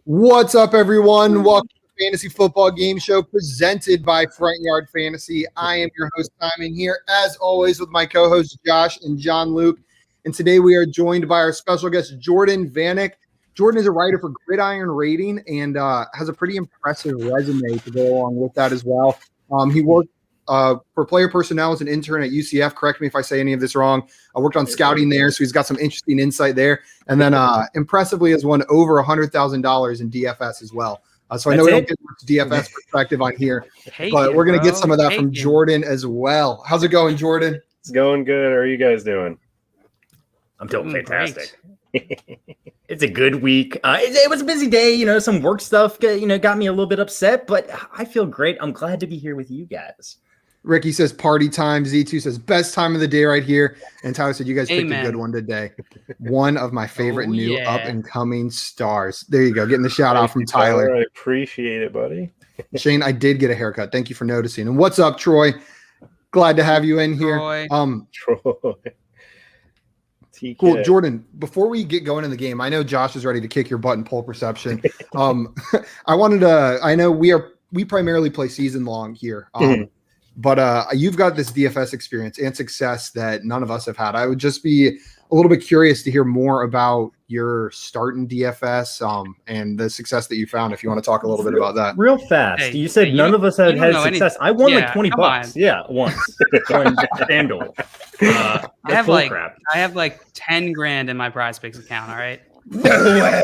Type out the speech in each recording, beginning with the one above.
What's up, everyone? Welcome to the Fantasy Football Game Show presented by Front Yard Fantasy. I am your host, Simon, here, as always, with my co-hosts, Josh and John Luke. And today we are joined by our special guest, Jordan Vanek. Jordan is a writer for Gridiron Rating and has a pretty impressive resume to go along with that as well. He worked for player personnel as an intern at UCF. Correct me if I say any of this wrong. I worked on scouting there, so he's got some interesting insight there. And then impressively has won over $100,000 in DFS as well. So I know we don't get much DFS perspective on here, but we're going to get some of that from Jordan as well. How's it going, Jordan? It's going good. How are you guys doing? I'm doing fantastic. It's a good week. It was a busy day. Some work stuff, got me a little bit upset, but I feel great. I'm glad to be here with you guys. Ricky says party time. Z2 says best time of the day right here. And Tyler said you guys picked a good one today. One of my favorite new up-and-coming stars. There you go. Getting the shout out from Tyler. I appreciate it, buddy. Shane, I did get a haircut. Thank you for noticing. And what's up, Troy? Glad to have you in here. Troy. Cool. Jordan, before we get going in the game, I know Josh is ready to kick your butt in poll perception. I know we primarily play season long here. But you've got this DFS experience and success that none of us have had. I would just be a little bit curious to hear more about your start in DFS and the success that you found, if you want to talk a little bit about that. Real fast. You said none of us had success. I won like $20. On. Yeah, once. On FanDuel. I have like 10 grand in my Prize Picks account, all right? No way.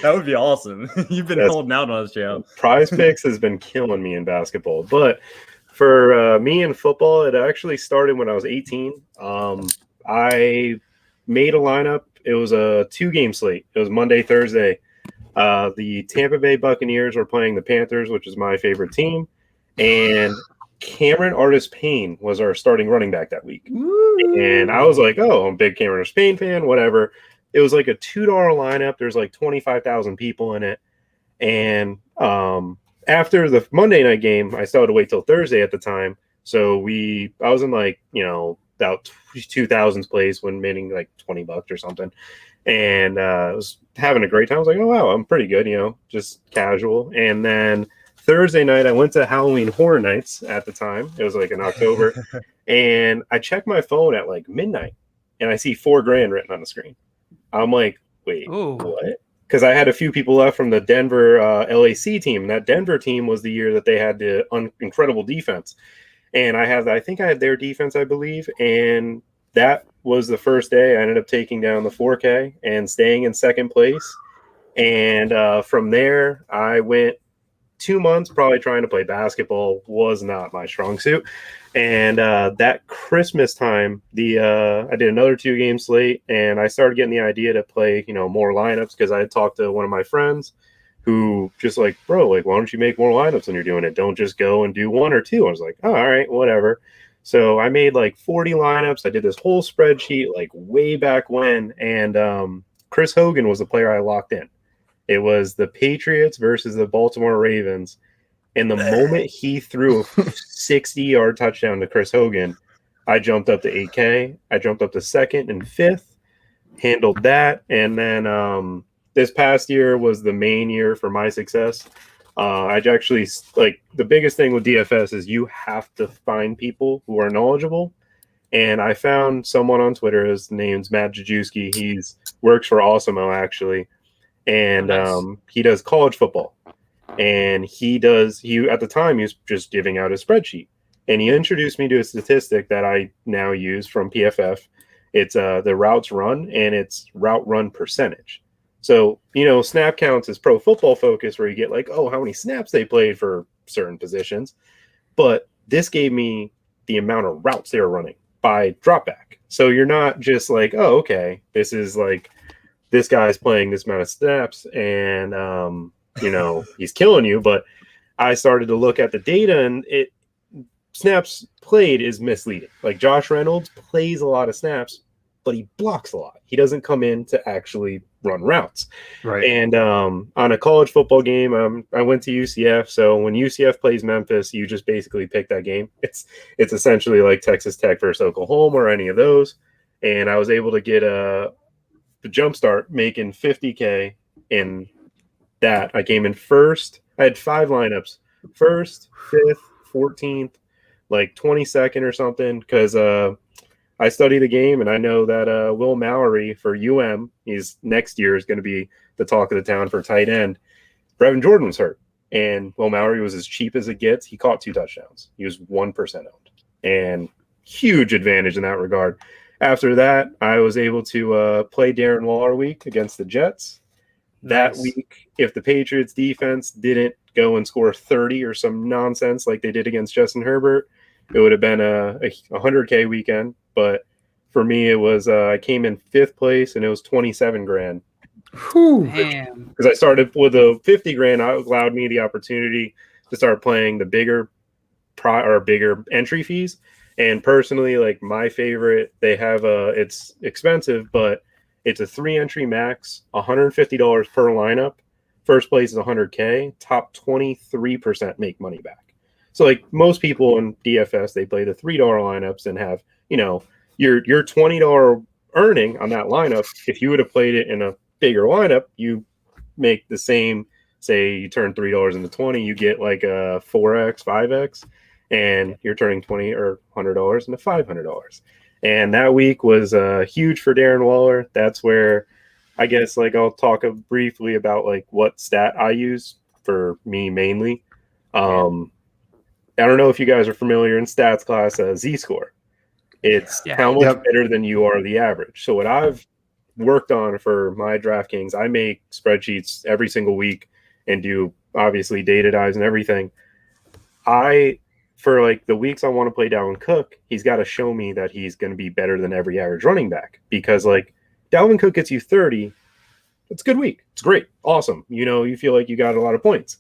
That would be awesome. You've been holding out on us, Joe. Prize Picks has been killing me in basketball, but for me in football, it actually started when I was 18. I made a lineup. It was a 2-game slate. It was Monday, Thursday. The Tampa Bay Buccaneers were playing the Panthers, which is my favorite team, and Cameron Artis-Payne was our starting running back that week. Woo. And I was like, I'm a big Cameron Artis-Payne fan, whatever. It was like a $2 lineup. There's like 25,000 people in it. And after the Monday night game, I still had to wait till Thursday at the time. So I was in like, about 2,000's place when winning like $20 or something. And I was having a great time. I was like, oh, wow, I'm pretty good, just casual. And then Thursday night, I went to Halloween Horror Nights at the time. It was like in October. And I checked my phone at like midnight and I see $4,000 written on the screen. I'm like, wait, what? Because I had a few people left from the Denver LAC team. And that Denver team was the year that they had the incredible defense. And I think I had their defense, I believe. And that was the first day I ended up taking down the 4K and staying in second place. And from there, I went 2 months probably trying to play basketball. Was not my strong suit. And that Christmas time, I did another 2-game slate, and I started getting the idea to play, more lineups because I had talked to one of my friends who just like, bro, like, why don't you make more lineups when you're doing it? Don't just go and do 1 or 2. I was like, oh, all right, whatever. So I made like 40 lineups. I did this whole spreadsheet like way back when, and Chris Hogan was the player I locked in. It was the Patriots versus the Baltimore Ravens. And the moment he threw a 60-yard touchdown to Chris Hogan, I jumped up to 8K. I jumped up to second and fifth, handled that. And then this past year was the main year for my success. I actually, like, the biggest thing with DFS is you have to find people who are knowledgeable. And I found someone on Twitter. His name's Matt Jajewski. He works for Awesemo, actually. And he does college football. And he at the time, he was just giving out his spreadsheet. And he introduced me to a statistic that I now use from PFF. It's the routes run, and it's route run percentage. So, snap counts is Pro Football Focus, where you get like, oh, how many snaps they played for certain positions. But this gave me the amount of routes they were running by dropback. So you're not just like, oh, okay, this is like this guy's playing this amount of snaps and, he's killing you. But I started to look at the data, and snaps played is misleading. Like Josh Reynolds plays a lot of snaps, but he blocks a lot. He doesn't come in to actually run routes. Right. And on a college football game, I went to UCF. So when UCF plays Memphis, you just basically pick that game. It's essentially like Texas Tech versus Oklahoma or any of those. And I was able to get the jump start making $50K in that. I came in first. I had 5 lineups: first, 5th, 14th, like 22nd or something, because I study the game, and I know that Will Mallory for he's next year is going to be the talk of the town for tight end. Brevin Jordan was hurt, and Will Mallory was as cheap as it gets. He caught 2 touchdowns. He was 1% owned, and huge advantage in that regard. After that, I was able to play Darren Waller week against the Jets. That week, if the Patriots defense didn't go and score 30 or some nonsense like they did against Justin Herbert, it would have been a 100K weekend. But for me, it was I came in 5th place, and it was 27 grand. Because I started with a 50 grand, it allowed me the opportunity to start playing the bigger entry fees. And personally, like my favorite, they have it's expensive, but it's a 3-entry max, $150 per lineup. First place is 100K. Top 23% make money back. So like most people in DFS, they play the $3 lineups and have, your $20 earning on that lineup. If you would have played it in a bigger lineup, you make the same. Say you turn $3 into 20, you get like a 4x, 5x, and you're turning $20 or $100 into $500. And that week was huge for Darren Waller. That's where I guess like I'll talk briefly about like what stat I use for me mainly. I don't know if you guys are familiar in stats class, Z-score. It's how much better than you are the average. So what I've worked on for my DraftKings, I make spreadsheets every single week and do obviously data dives and everything. For like the weeks I want to play Dalvin Cook, he's got to show me that he's going to be better than every average running back, because like Dalvin Cook gets you 30. It's a good week. It's great. Awesome. You feel like you got a lot of points.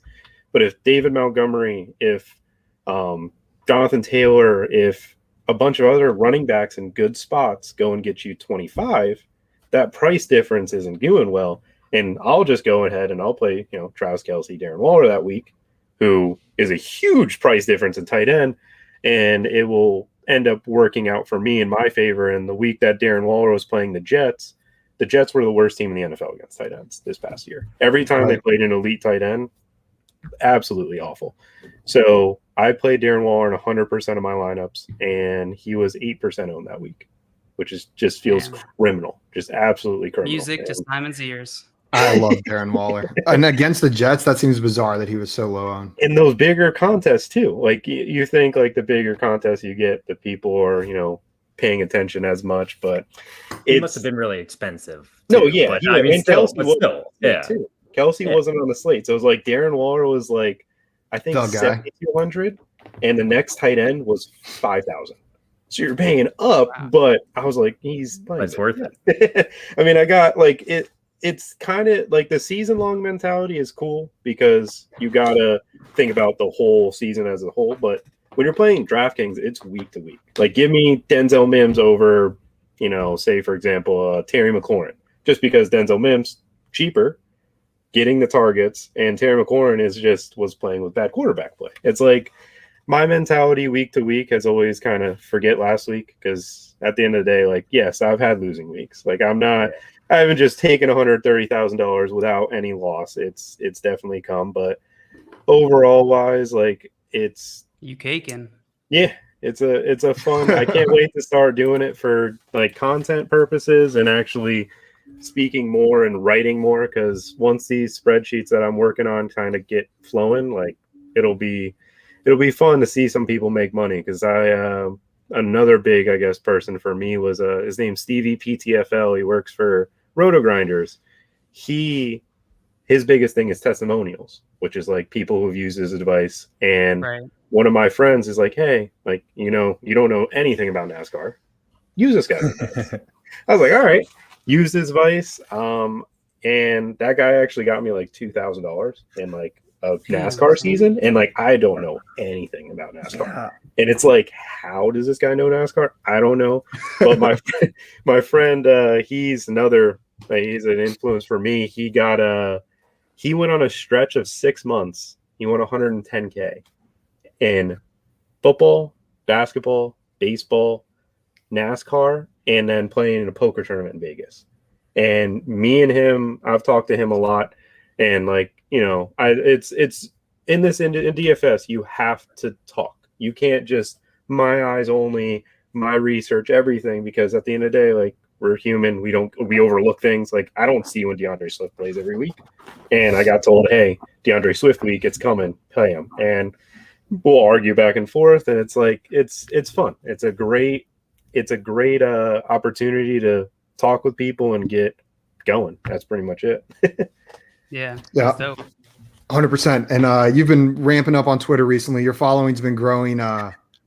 But if David Montgomery, if Jonathan Taylor, if a bunch of other running backs in good spots go and get you 25, that price difference isn't doing well. And I'll just go ahead and I'll play, Travis Kelce, Darren Waller that week, who is a huge price difference in tight end, and it will end up working out for me in my favor. And the week that Darren Waller was playing the Jets were the worst team in the NFL against tight ends this past year. Every time they played an elite tight end, absolutely awful. So I played Darren Waller in 100% of my lineups, and he was 8% owned that week, which just feels criminal, just absolutely criminal. Music to Simon's ears. I love Darren Waller. And against the Jets, that seems bizarre that he was so low on. In those bigger contests too, like you think like the bigger contests you get, the people are, paying attention as much, but it must have been really expensive. No, yeah. But, I mean, still, Kelce wasn't on the slate. So it was like Darren Waller was like, I think 7,200, and the next tight end was 5,000. So you're paying up, but I was like, it's worth it. I mean, I got like it. It's kind of like the season-long mentality is cool because you got to think about the whole season as a whole. But when you're playing DraftKings, it's week to week. Like, give me Denzel Mims over, say, for example, Terry McLaurin. Just because Denzel Mims, cheaper, getting the targets, and Terry McLaurin was playing with bad quarterback play. It's like my mentality week to week has always kind of forget last week, because at the end of the day, like, yes, I've had losing weeks. Like, I haven't just taken $130,000 without any loss. It's definitely come, but overall wise, like you caking. Yeah, it's a fun. I can't wait to start doing it for like content purposes and actually speaking more and writing more, because once these spreadsheets that I'm working on kind of get flowing, like it'll be it'll be fun to see some people make money because another big, I guess, person for me was his name's Stevie PTFL. He works for Roto Grinders. His biggest thing is testimonials, which is like people who've used his advice. And one of my friends is like, hey, like, you don't know anything about NASCAR. Use this guy's advice. I was like, all right, use his advice. And that guy actually got me like $2,000 in like a NASCAR season. And like, I don't know anything about NASCAR. Yeah. And it's like, how does this guy know NASCAR? I don't know. But my friend, he's an influence for me. He went on a stretch of 6 months. He won $110K in football, basketball, baseball, NASCAR, and then playing in a poker tournament in Vegas. And me and him, I've talked to him a lot. And like, it's in DFS, you have to talk. You can't just my eyes only, my research, everything, because at the end of the day, like, we're human. We overlook things. Like, I don't see when DeAndre Swift plays every week. And I got told, hey, DeAndre Swift week, it's coming. Play him. And we'll argue back and forth. And it's like, it's fun. It's a great opportunity to talk with people and get going. That's pretty much it. Yeah. 100%. And you've been ramping up on Twitter recently. Your following's been growing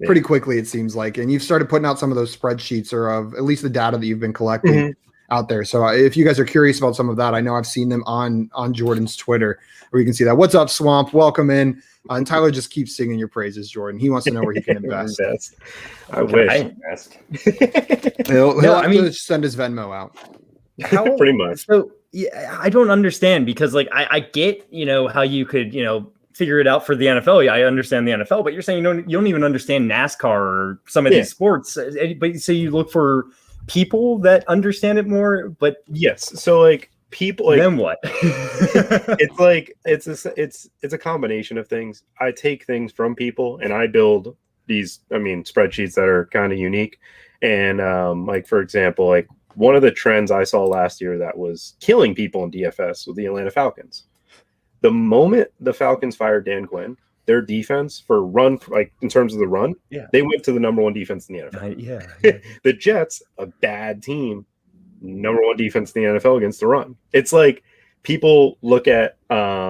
pretty quickly, it seems like. And you've started putting out some of those spreadsheets or of at least the data that you've been collecting out there. So if you guys are curious about some of that, I know I've seen them on Jordan's Twitter where you can see that. What's up, Swamp? Welcome in. And Tyler just keeps singing your praises, Jordan. He wants to know where he can invest. I wish. I invest? He'll have to send his Venmo out. Pretty much. So yeah, I don't understand because like I get, how you could, figure it out for the NFL. Yeah, I understand the NFL, but you're saying you don't even understand NASCAR or some of these sports. But so you look for people that understand it more. But yes, so like people, like, then what? it's a combination of things. I take things from people and I build these, spreadsheets that are kind of unique. And like, for example, like one of the trends I saw last year that was killing people in DFS with the Atlanta Falcons. The moment the Falcons fired Dan Quinn, their defense for run, like in terms of the run, they went to the number one defense in the NFL. The Jets, a bad team, number one defense in the NFL against the run. It's like people look at the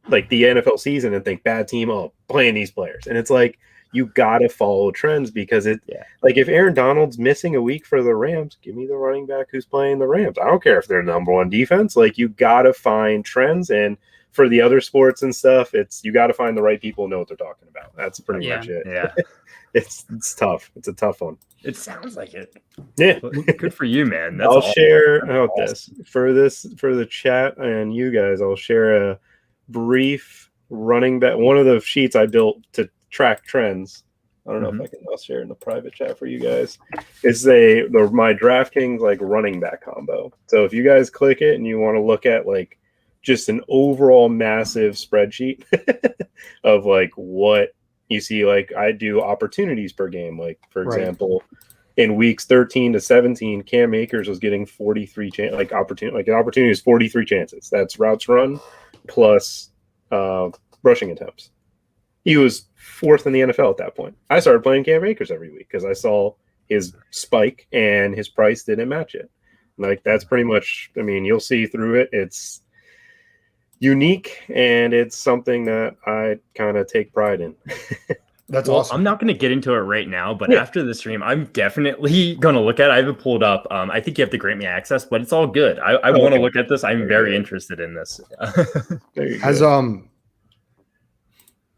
like the NFL season and think bad team, playing these players, and it's like you gotta follow trends because like if Aaron Donald's missing a week for the Rams, give me the running back who's playing the Rams. I don't care if they're number one defense. Like you gotta find trends, and for the other sports and stuff, you gotta find the right people who know what they're talking about. That's pretty much it. Yeah. It's tough. It's a tough one. It sounds like it. Yeah. Good for you, man. I'll share this for the chat and you guys. I'll share a brief running back. One of the sheets I built to track trends. I don't know if I'll share in the private chat for you guys. It's my DraftKings like running back combo. So if you guys click it and you want to look at like just an overall massive spreadsheet of like what you see, like I do opportunities per game. Like for example, in weeks 13 to 17, Cam Akers was getting 43 an opportunity is 43 chances. That's routes run plus rushing attempts. He was fourth in the NFL at that point. I started playing Cam Akers every week because I saw his spike and his price didn't match it. Like that's pretty much, you'll see through it. It's unique and it's something that I kind of take pride in. That's awesome. I'm not going to get into it right now, but after the stream, I'm definitely going to look at it. I have it pulled up. I think you have to grant me access, but it's all good. I want to look at this. I'm very interested in this.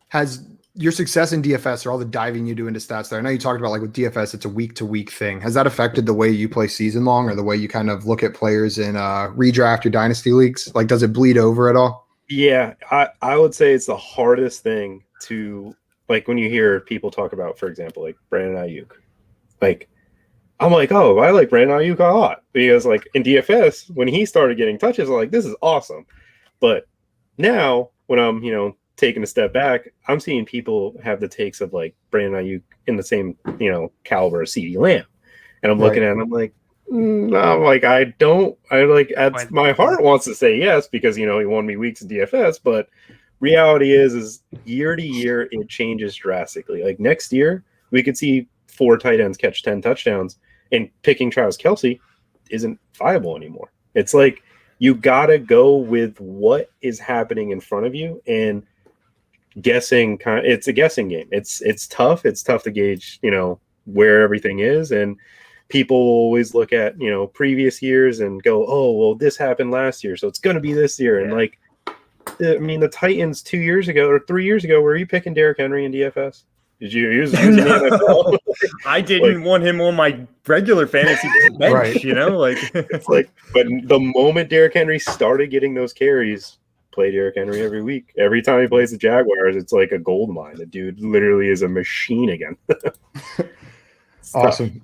Has your success in DFS or all the diving you do into stats there? I know you talked about like with DFS, it's a week-to-week thing. Has that affected the way you play season long or the way you kind of look at players in redraft or dynasty leagues? Like, does it bleed over at all? Yeah, I would say it's the hardest thing to, like, when you hear people talk about, for example, like Brandon Ayuk. Like, I'm like, oh, I like Brandon Ayuk a lot because, like, in DFS, when he started getting touches, I'm like, this is awesome. But now, when I'm, taking a step back, I'm seeing people have the takes of like Brandon Ayuk in the same, caliber as CeeDee Lamb. And I'm looking at it and I'm like, no, like my heart wants to say yes because, he won me weeks in DFS, but reality is year to year it changes drastically. Like next year, we could see 4 tight ends catch 10 touchdowns, and picking Travis Kelce isn't viable anymore. It's like you gotta go with what is happening in front of you, and guessing it's a guessing game. It's tough. It's tough to gauge, where everything is, and people always look at previous years and go, oh well, this happened last year, so it's gonna be this year. And like, I mean, the Titans 2 years ago or 3 years ago, were you picking Derrick Henry in DFS? Did you use the NFL? I didn't want him on my regular fantasy bench, Right. It's like, but the moment Derrick Henry started getting those carries, play Derrick Henry every week. Every time he plays the Jaguars, it's like a gold mine. The dude literally is a machine again. Awesome.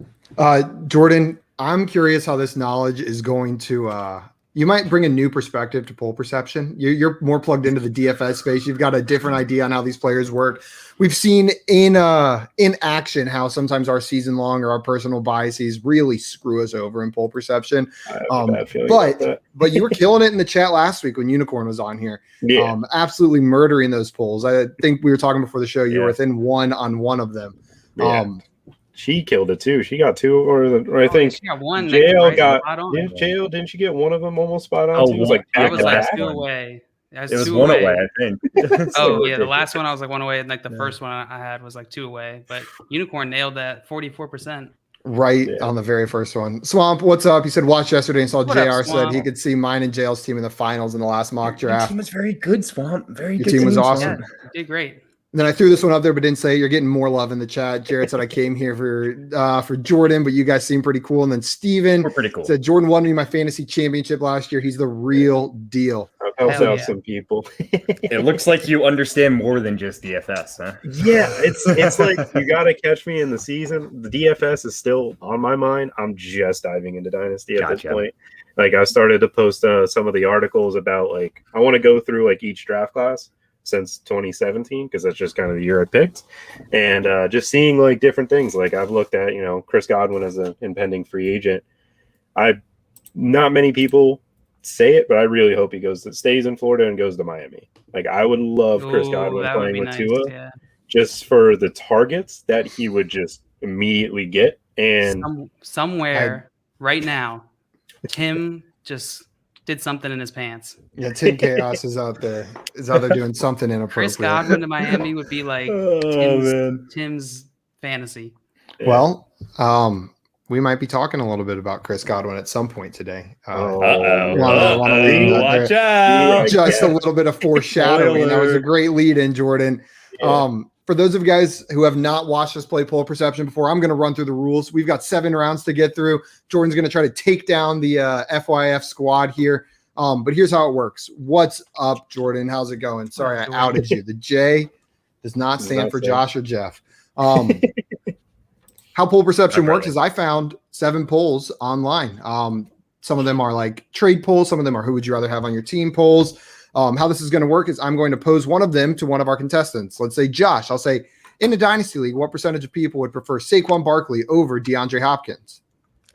Jordan, I'm curious how this knowledge is going to you might bring a new perspective to poll perception. You're more plugged into the DFS space. You've got a different idea on how these players work. We've seen in action how sometimes our season long or our personal biases really screw us over in poll perception. I have a bad feeling about that. But you were killing it in the chat last week when Unicorn was on here. Yeah. Absolutely murdering those polls. I think we were talking before the show. You were within one on one of them. Yeah. She killed it too. She got 2, or I think she got 1. JL got. JL, didn't she get one of them almost spot on? Oh, it was like 2 away. It was 1 away, I think. Oh yeah, the last one I was like 1 away, and like the first one I had was like 2 away. But Unicorn nailed that 44%. Right on the very first one. Swamp, what's up? He said watched yesterday and saw What JR up, said Swamp? he could see mine and JL's team in the finals in the last mock Your draft. team was very good, Swamp. Very Your good. team was awesome. Yeah. You did great. And then I threw this one up there, but didn't say it. You're getting more love in the chat. Jared said I came here for Jordan, but you guys seem pretty cool. And then Steven We're pretty cool. said Jordan won me my fantasy championship last year. He's the real deal. I've helped Hell out yeah. some people. It looks like you understand more than just DFS, huh? Yeah, it's like you got to catch me in the season. The DFS is still on my mind. I'm just diving into Dynasty at this point. Like I started to post some of the articles about like I want to go through like each draft class since 2017 because that's just kind of the year I picked, and just seeing like different things. Like I've looked at Chris Godwin as an impending free agent. Not many people say it, but I really hope he stays in Florida and goes to Miami. Like I would love Chris Godwin playing with Tua, just for the targets that he would just immediately get. And somewhere right now, Tim just did something in his pants. Yeah, Tim Chaos is out there doing something inappropriate. Chris Godwin to Miami would be like Tim's fantasy. Well, we might be talking a little bit about Chris Godwin at some point today. Watch out! Just a little bit of foreshadowing. That was a great lead in, Jordan. Yeah. For those of you guys who have not watched us play poll perception before, I'm going to run through the rules. We've got 7 rounds to get through. Jordan's going to try to take down the FYF squad here. But here's how it works. What's up, Jordan? How's it going? Sorry, I outed you. The J does not stand for Josh or Jeff. How poll perception works is I found 7 polls online. Some of them are like trade polls. Some of them are who would you rather have on your team polls. How this is going to work is I'm going to pose one of them to one of our contestants. Let's say Josh. I'll say, in a dynasty league, what percentage of people would prefer Saquon Barkley over DeAndre Hopkins?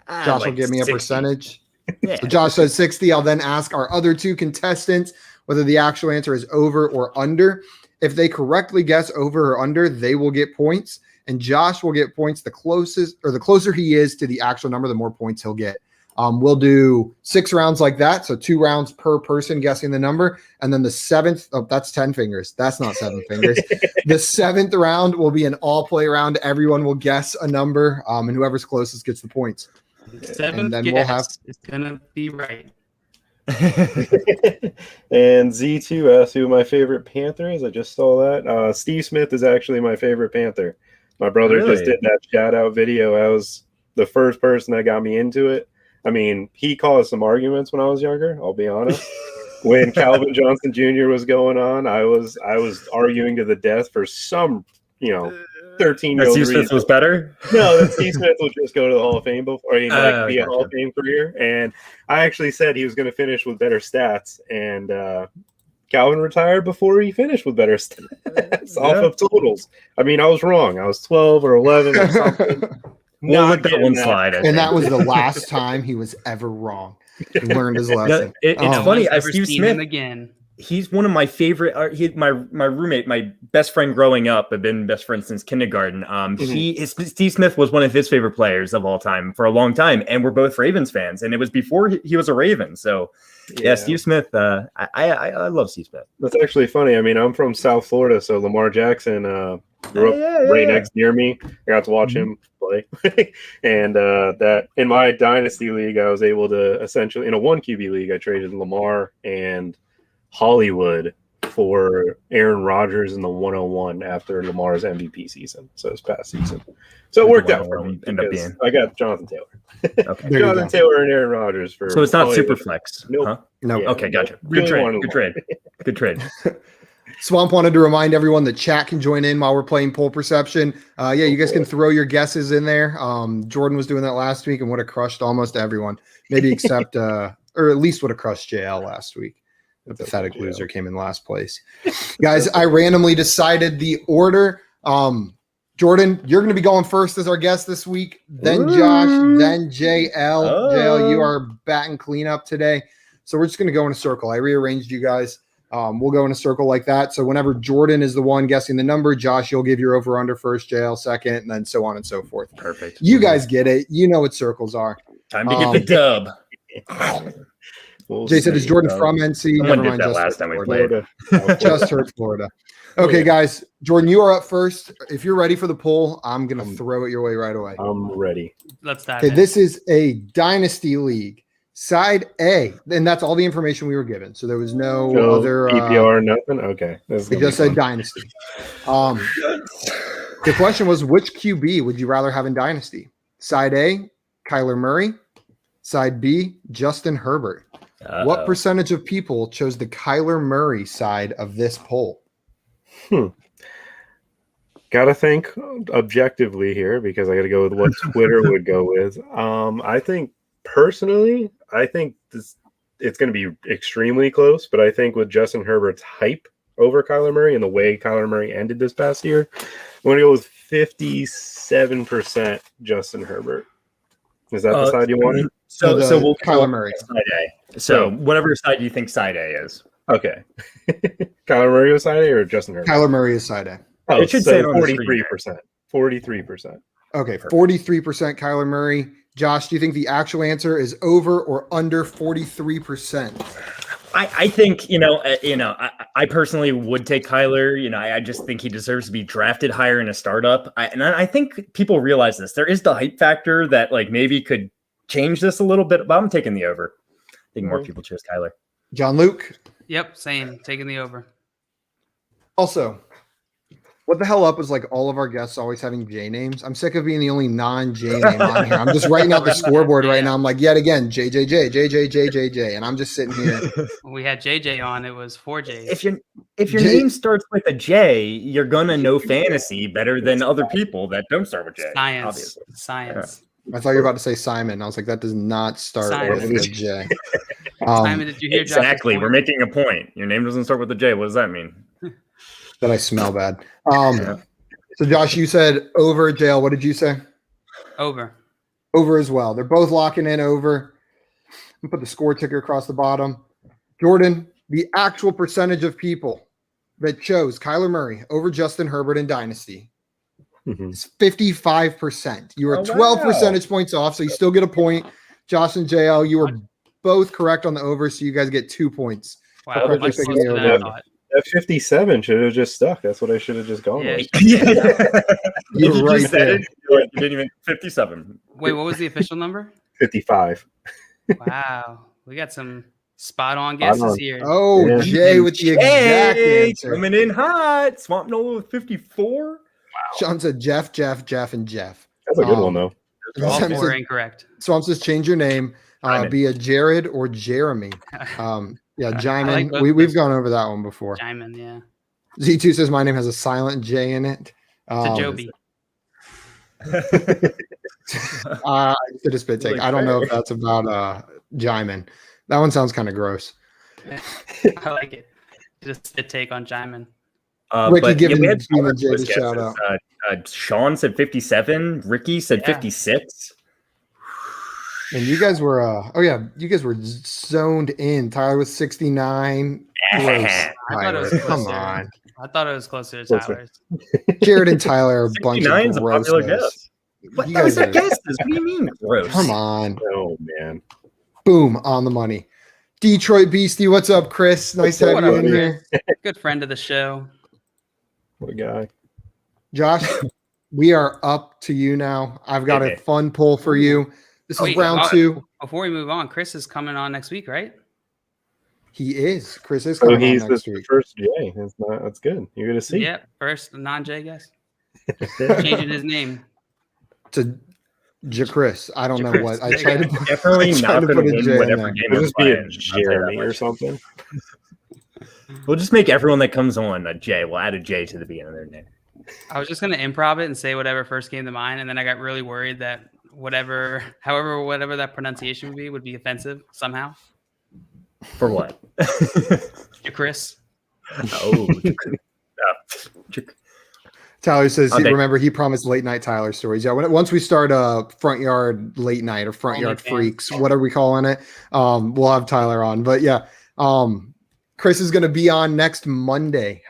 Josh will give me a 60. percentage. Yeah. So Josh says 60. I'll then ask our other 2 contestants whether the actual answer is over or under. If they correctly guess over or under, they will get points. And Josh will get points the closer he is to the actual number, the more points he'll get. We'll do 6 rounds like that. So 2 rounds per person guessing the number. And then the 7th, that's 10 fingers. That's not 7 fingers. The 7th round will be an all play round. Everyone will guess a number. And whoever's closest gets the points. 7th then guess is going to be right. And Z2 asked who my favorite Panther is. I just saw that. Steve Smith is actually my favorite Panther. My brother just did that shout out video. I was the first person that got me into it. I mean, he caused some arguments when I was younger, I'll be honest. When Calvin Johnson Jr. was going on, I was arguing to the death for some, 13-year-old Steve Smith was better? No, that Steve Smith will just go to the Hall of Fame before be a Hall of Fame career. And I actually said he was going to finish with better stats. And Calvin retired before he finished with better stats off of totals. I mean, I was wrong. I was 12 or 11 or something. We'll let that one slide. And that was the last time he was ever wrong. He learned his lesson. It's funny. Steve seen Smith him again. he's one of my favorite. My roommate, my best friend growing up, I've been best friends since kindergarten. Steve Smith was one of his favorite players of all time for a long time, and we're both Ravens fans. And it was before he was a Raven. So, yeah, Steve Smith. I love Steve Smith. That's actually funny. I mean, I'm from South Florida, so Lamar Jackson grew up right next near me. I got to watch him play, and that in my dynasty league, I was able to essentially in a 1 QB league, I traded Lamar and Hollywood for Aaron Rodgers in the 101 after Lamar's MVP season. So this past season. So it worked out for me. I got Jonathan Taylor. Okay. Jonathan Taylor and Aaron Rodgers for. So it's not super flex. Nope. Huh? No. Yeah, okay, gotcha. Really Good trade. Good trade. Swamp wanted to remind everyone that chat can join in while we're playing poll perception. You guys can throw your guesses in there. Jordan was doing that last week and would have crushed almost everyone, maybe except, or at least would have crushed JL last week. The pathetic loser came in last place. Guys, I randomly decided the order. Jordan, you're going to be going first as our guest this week. Then Josh, then JL. JL, you are batting cleanup today. So we're just going to go in a circle. I rearranged you guys. We'll go in a circle like that. So whenever Jordan is the one guessing the number, Josh, you'll give your over under first, JL second, and then so on and so forth. Perfect. You guys get it. You know what circles are. Time to get the dub. Jay said, "Is Jordan from NC?" Someone did that last time we played. Just heard Florida. Okay, guys. Jordan, you are up first. If you're ready for the poll, I'm going to throw it your way right away. I'm ready. Let's dive Okay, in. this is a dynasty league. Side A, and that's all the information we were given. So there was no other PPR, nothing. Okay, it just said dynasty. The question was, which QB would you rather have in dynasty? Side A, Kyler Murray. Side B, Justin Herbert. What percentage of people chose the Kyler Murray side of this poll? Gotta think objectively here because I got to go with what Twitter would go with. I think personally, it's going to be extremely close, but I think with Justin Herbert's hype over Kyler Murray and the way Kyler Murray ended this past year, I'm going to go with 57% Justin Herbert. Is that the side you wanted? So we'll Kyler Murray side A. So whatever side you think side A is. Okay. Kyler Murray is side A or Justin Herbert? Kyler Murray is side A. Oh, it should say 43%. 43%. Okay, 43% Kyler Murray. Josh, do you think the actual answer is over or under 43%? I think, I personally would take Kyler. I just think he deserves to be drafted higher in a startup. I think people realize this. There is the hype factor that maybe could change this a little bit, but I'm taking the over. I think more people chose Kyler. John Luke? Yep, same. Taking the over. Also, what the hell up is all of our guests always having J names? I'm sick of being the only non-J name on here. I'm just writing out the scoreboard right now. I'm like, yet again, JJJ, and I'm just sitting here. When we had JJ on, it was 4 J's. If your name starts with a J, you're gonna know fantasy better than other people that don't start with J. Science. I thought you were about to say Simon. I was like, that does not start with a J. Simon, did you hear exactly? We're making a point. Your name doesn't start with a J. What does that mean? That I smell bad. So Josh, you said over. JL, what did you say? Over as well. They're both locking in over. I'm put the score ticker across the bottom. Jordan, the actual percentage of people that chose Kyler Murray over Justin Herbert in Dynasty is 55%. You were 12 percentage points off, so you still get a point. Josh and JL, you were both correct on the over, so you guys get 2 points. Wow, much closer than I thought. That 57 should have just stuck. That's what I should have just gone with. You're right there. You didn't even 57. Wait, what was the official number? 55. Wow. We got some spot on guesses here. Oh, yeah. Jay with the exact answer. Coming in hot. Swamp Nola with 54. Wow. Sean said Jeff, and Jeff. That's a good one, though. All four incorrect. Swamp says change your name. Be a Jared or Jeremy. Yeah, Jaimin. Like we've gone over that one before. Jaimin, yeah. Z2 says my name has a silent J in it. It's a Joby. I did a spit take. I don't know if that's about Jaimin. That one sounds kind of gross. I like it. Just a spit take on Jaimin. Ricky giving J the shout out. Sean said 57. Ricky said 56. And you guys were, you guys were zoned in. Tyler was 69. Gross. I thought it was Tyler, closer. come on. I thought it was closer to Closer. Tyler's. Jared and Tyler are a bunch 69 of is a popular gross. guess. What? You That was guys a are- guess. What do you mean gross? Come on. Oh man. Boom, on the money. Detroit Beastie, what's up, Chris? Nice to have What you up, in here. Good friend of the show. What a guy. Josh, we are up to you now. I've got a Okay. fun poll for you. This is Wait, round 2. Before we move on, Chris is coming on next week, right? He is. Chris is So coming on he's next the week. first J. That's good. You're gonna see. Yep. First non-J guess. Changing his name. To Chris. I don't know Chris. what. I tried to put, Definitely I tried not to going put to a J win in whatever there. game It'll we're just be a playing. I'll say that Jeremy or much. something. We'll just make everyone that comes on a J. We'll add a J to the beginning of their name. I was just gonna improv it and say whatever first came to mind, and then I got really worried that whatever that pronunciation would be offensive somehow. For what? To Chris. Oh. Tyler says, Okay. remember, he promised late night Tyler stories. Yeah, once we start front yard late night or front yard OnlyFans. freaks, what are we calling it? We'll have Tyler on. But yeah, Chris is going to be on next Monday.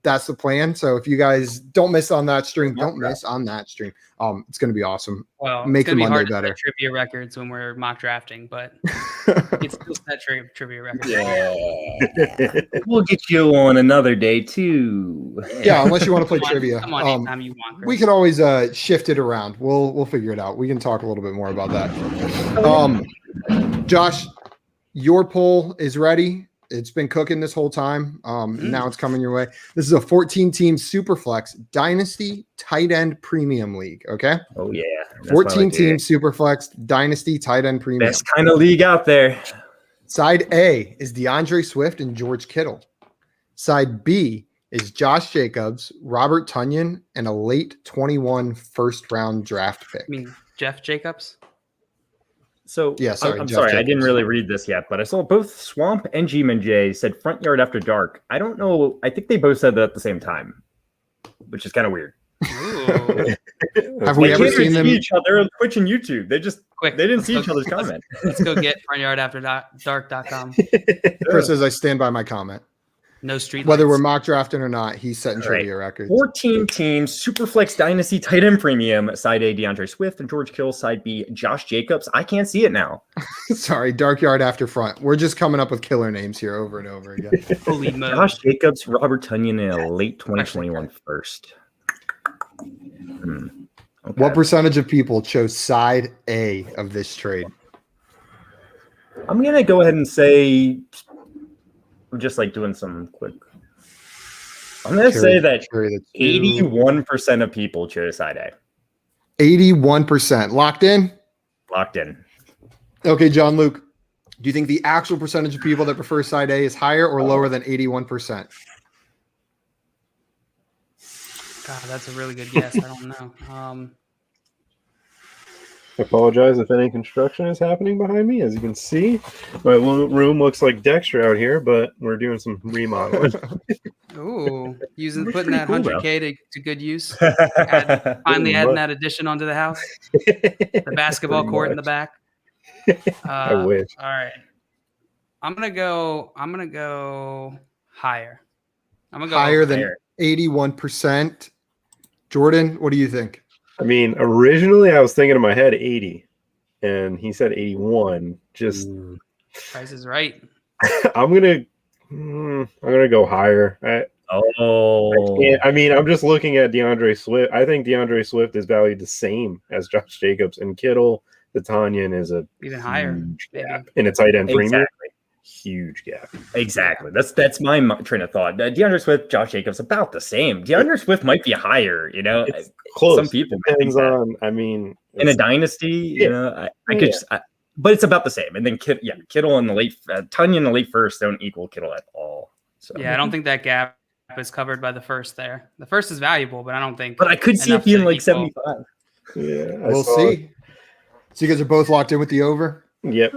That's the plan. So if you guys don't miss on that stream, it's going to be awesome. Well, Make it's gonna the be Monday hard to better. set trivia records when we're mock drafting, but it's still set trivia records. We'll get you on another day too. Yeah, unless you want to play Come on, trivia. Come on, anytime you want. Chris. We can always shift it around. We'll figure it out. We can talk a little bit more about that. Josh, your poll is ready. It's been cooking this whole time. Now it's coming your way. This is a 14-team Superflex Dynasty Tight End Premium League. Okay, Oh yeah. That's 14-team Superflex Dynasty Tight End Premium. Best kind of league out there. Side A is DeAndre Swift and George Kittle. Side B is Josh Jacobs, Robert Tonyan, and a late 21 first-round draft pick. I mean, Jeff Jacobs. So Yeah, sorry, I'm Jeff sorry, I Jacobs. didn't really read this yet, but I saw both Swamp and G-Man said front yard after dark. I don't know. I think they both said that at the same time, which is kind of weird. Ooh. Have we They ever can't seen even them? see each other on Twitch and YouTube. They Quick, didn't see let's each other's go- comment. Let's go get frontYardAfterDark.com. Chris says I stand by my comment. No street. Whether we're lights. mock drafting or not, he's setting All right. trivia records. 14 teams, Superflex Dynasty Tight End Premium. Side A, DeAndre Swift and George Kittle. Side B, Josh Jacobs. I can't see it now. Sorry, dark yard after front. We're just coming up with killer names here over and over again. Holy mo. Josh Jacobs, Robert Tonyan, and a late 2021 first. Okay. What percentage of people chose side A of this trade? I'm going to go ahead and say, I'm just like doing some quick. I'm going to say that Carry the 81% of people chose side A. 81%. Locked in? Locked in. Okay, John Luke. Do you think the actual percentage of people that prefer side A is higher or lower than 81%? God, that's a really good guess. I don't know. I apologize if any construction is happening behind me. As you can see, my room looks like Dexter out here, but we're doing some remodeling. Ooh, putting pretty that cool, 100K to good use. Finally adding that addition onto the house. The basketball court in the back. I wish. All right. I'm gonna go higher. I'm gonna go Higher than higher. 81%. Jordan, what do you think? I mean, originally I was thinking in my head 80, and he said 81. Just Price is right. I'm gonna go higher. I mean, I'm just looking at DeAndre Swift. I think DeAndre Swift is valued the same as Josh Jacobs, and Kittle, the Tonyan is a Even higher. huge maybe. gap in a tight end premium. Exactly. Huge gap. Exactly. That's my train of thought. DeAndre Swift, Josh Jacobs, about the same. DeAndre Swift might be higher, you know. It's close. Some people might think Depends that. on. I mean, In a dynasty, you know, I could just, but it's about the same. And then Kittle in the late, Tonyan in the late first don't equal Kittle at all. So Yeah, I don't think that gap is covered by the first there. The first is valuable, but I don't think. But I could see it enough being to like equal. 75. yeah, We'll see. So you guys are both locked in with the over? Yep.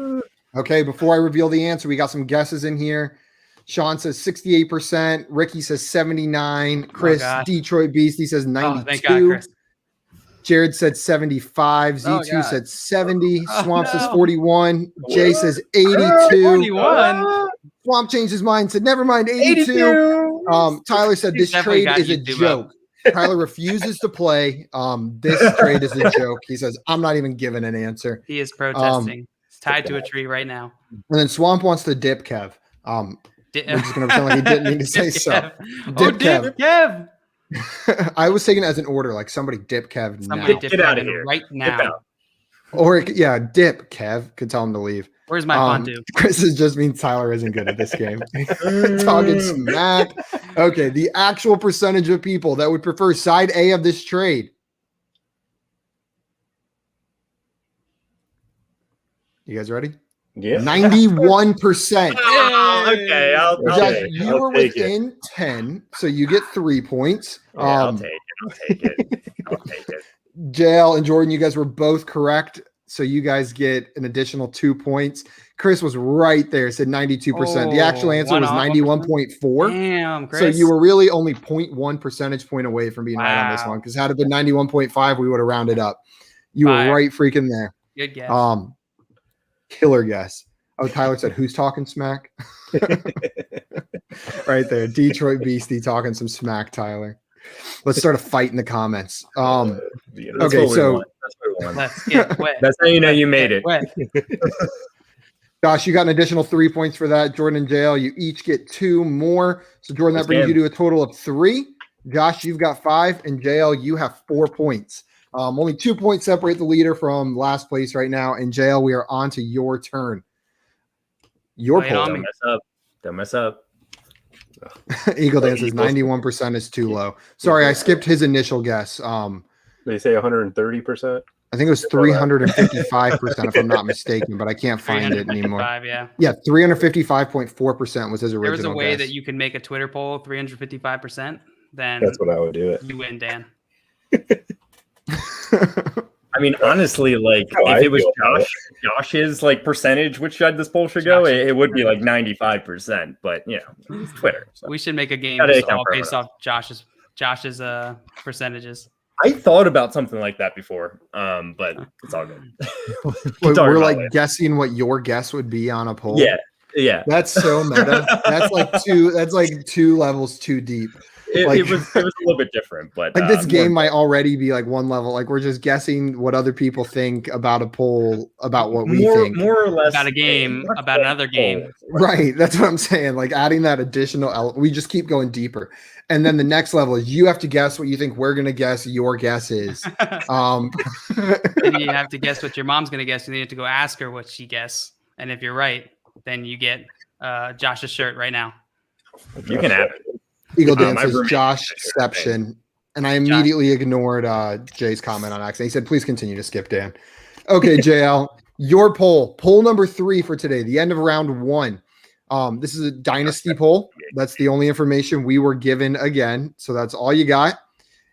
Okay, before I reveal the answer, we got some guesses in here. Sean says 68%. Ricky says 79. Chris, God. Detroit Beast, he says Oh, 92. thank God, Chris. Jared said 75. Z2 God. said 70. Oh, Swamp says no. 41. Jay says 82. 41. Swamp changed his mind, said never mind, 82. Tyler said He's this definitely trade got is a YouTube joke. Tyler refuses to play. This trade is a joke. He says, I'm not even giving an answer. He is protesting. He's tied to a tree right now. And then Swamp wants to dip Kev. We're just going to pretend like he didn't mean to say so. Dip Kev. I was taking it as an order, like somebody dip Kev Somebody now. dip Get out of Kev here. right Get now. out. Or, yeah, dip Kev. Could tell him to leave. Where's my fondue? Chris is just means Tyler isn't good at this game. Talking smack. Okay, the actual percentage of people that would prefer side A of this trade. You guys ready? Yeah. 91%. Okay, I'll Josh, Okay, you I'll were take it. within 10, so you get 3 points. Yeah, I'll take it. I'll take it. JL and Jordan, you guys were both correct. So you guys get an additional 2 points. Chris was right there, said 92%. The actual answer was 91.4. Damn, Chris. So you were really only 0.1 percentage point away from being right on this Wow. one. Because had it been 91.5, we would have rounded up. You were Fire. right freaking there. Good guess. Killer guess. Oh, Tyler said, who's talking smack? Right there. Detroit Beastie talking some smack, Tyler. Let's start a fight in the comments. That's Okay, what we so want. That's what we want. Let's get wet. That's how you know you made it. Wet. Josh, you got an additional 3 points for that. Jordan and JL, you each get 2 more. So Jordan, that brings you to a total of 3. Josh, you've got 5, and JL, you have 4 points. Only 2 points separate the leader from last place right now. And JL, we are on to your turn. Your Lay it on poll. me. Don't mess up. Eagle Dance says 91% is too low. Sorry, I skipped his initial guess. They say 130%. I think it was 355%, if I'm not mistaken, but I can't find it anymore. 355, yeah. Yeah, 355.4% was his There original was a way guess. that you can make a Twitter poll 355%. Then That's what I would do it. you win, Dan. I mean, honestly, like How I if it was feel about Josh's like percentage, which side this poll should go, it would be like 95%. But you know, it's Twitter. So. We should make a game Gotta just account all for based everyone off Josh's percentages. I thought about something like that before, but it's all good. Wait, Talk we're about like it. guessing what your guess would be on a poll. Yeah. That's so meta. That's like two levels too deep. It was a little bit different, but Like this game might already be like one level. Like we're just guessing what other people think about a poll about what we think. more or less About a game, about another game. Right. That's what I'm saying. Like adding that additional we just keep going deeper. And then the next level is you have to guess what you think we're gonna guess your guess is. And you have to guess what your mom's gonna guess, and then you have to go ask her what she guessed. And if you're right, then you get Josh's shirt right now. You can have it. Eagle Dance my says roommate- Joshception. And I immediately ignored Jay's comment on accident. He said, please continue to skip Dan. Okay, JL, your poll number 3 for today, the end of round 1. This is a dynasty poll. That's the only information we were given again. So that's all you got.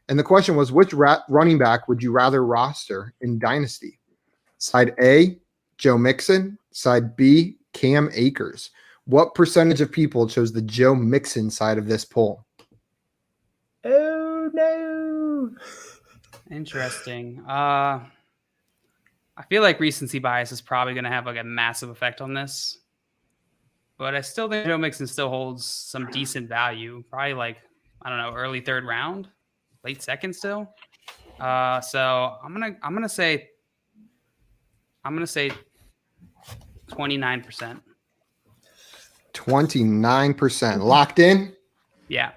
And the question was, which running back would you rather roster in dynasty? Side A, Joe Mixon. Side B, Cam Akers. What percentage of people chose the Joe Mixon side of this poll? Oh no! Interesting. I feel like recency bias is probably going to have like a massive effect on this, but I still think Joe Mixon still holds some decent value. Probably like, I don't know, early 3rd round, late 2nd still. So I'm gonna say 29%. 29%. Locked in? Yeah.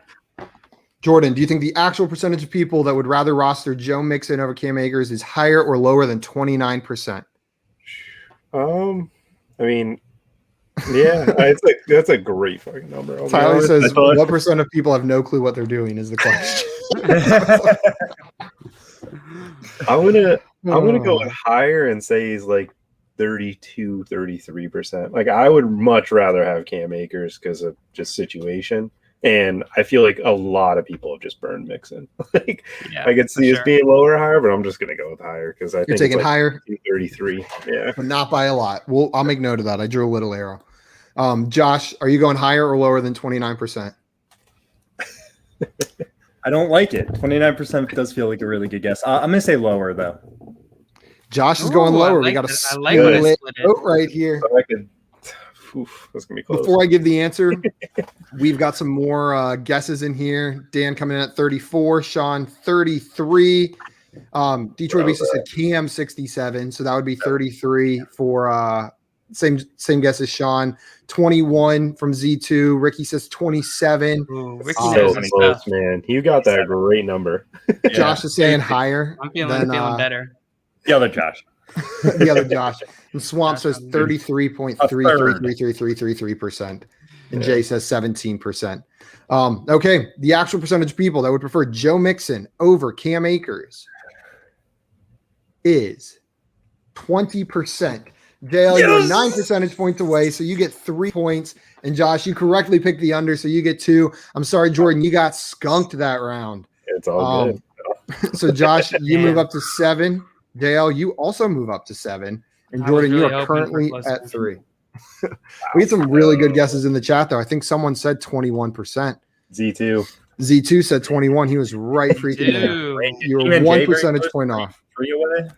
Jordan, do you think the actual percentage of people that would rather roster Joe Mixon over Cam Akers is higher or lower than 29%? I mean, yeah, that's a great fucking number. I'll be Tyler honest. says, what percent of people have no clue what they're doing is the question. I'm gonna go higher and say he's like 32, 33%. Like I would much rather have Cam Akers because of just situation. And I feel like a lot of people have just burned Mixon. Like Yeah, I could see us being lower or higher, but I'm just gonna go with higher because I think You're taking it's like higher, 33. Yeah. but not by a lot. I'll make note of that. I drew a little arrow. Josh, are you going higher or lower than 29%? I don't like it. 29% does feel like a really good guess. I'm gonna say lower though. Josh is going lower. We got a split vote right here. So I could. That's gonna be close. Before I give the answer, we've got some more guesses in here. Dan coming in at 34, Sean 33. Detroit Beast said Cam 67, so that would be 33 for same guess as Sean. 21 from Z2. Ricky says 27. Ooh, Ricky So close, man. You got that great number. Josh is saying higher. I'm feeling better. The other Josh. The other Josh. And Swamp says 33.333333%. And Jay says 17%. Okay, the actual percentage of people that would prefer Joe Mixon over Cam Akers is 20%. JL, you're 9 percentage points away, so you get 3 points. And Josh, you correctly picked the under, so you get 2. I'm sorry, Jordan, you got skunked that round. It's all good. So Josh, you move up to 7. JL, you also move up to 7. And Jordan, you are currently at 3. We had some really good guesses in the chat, though. I think someone said 21%. Z2 said 21. He was right freaking there. You were 1 percentage point off. 3 away.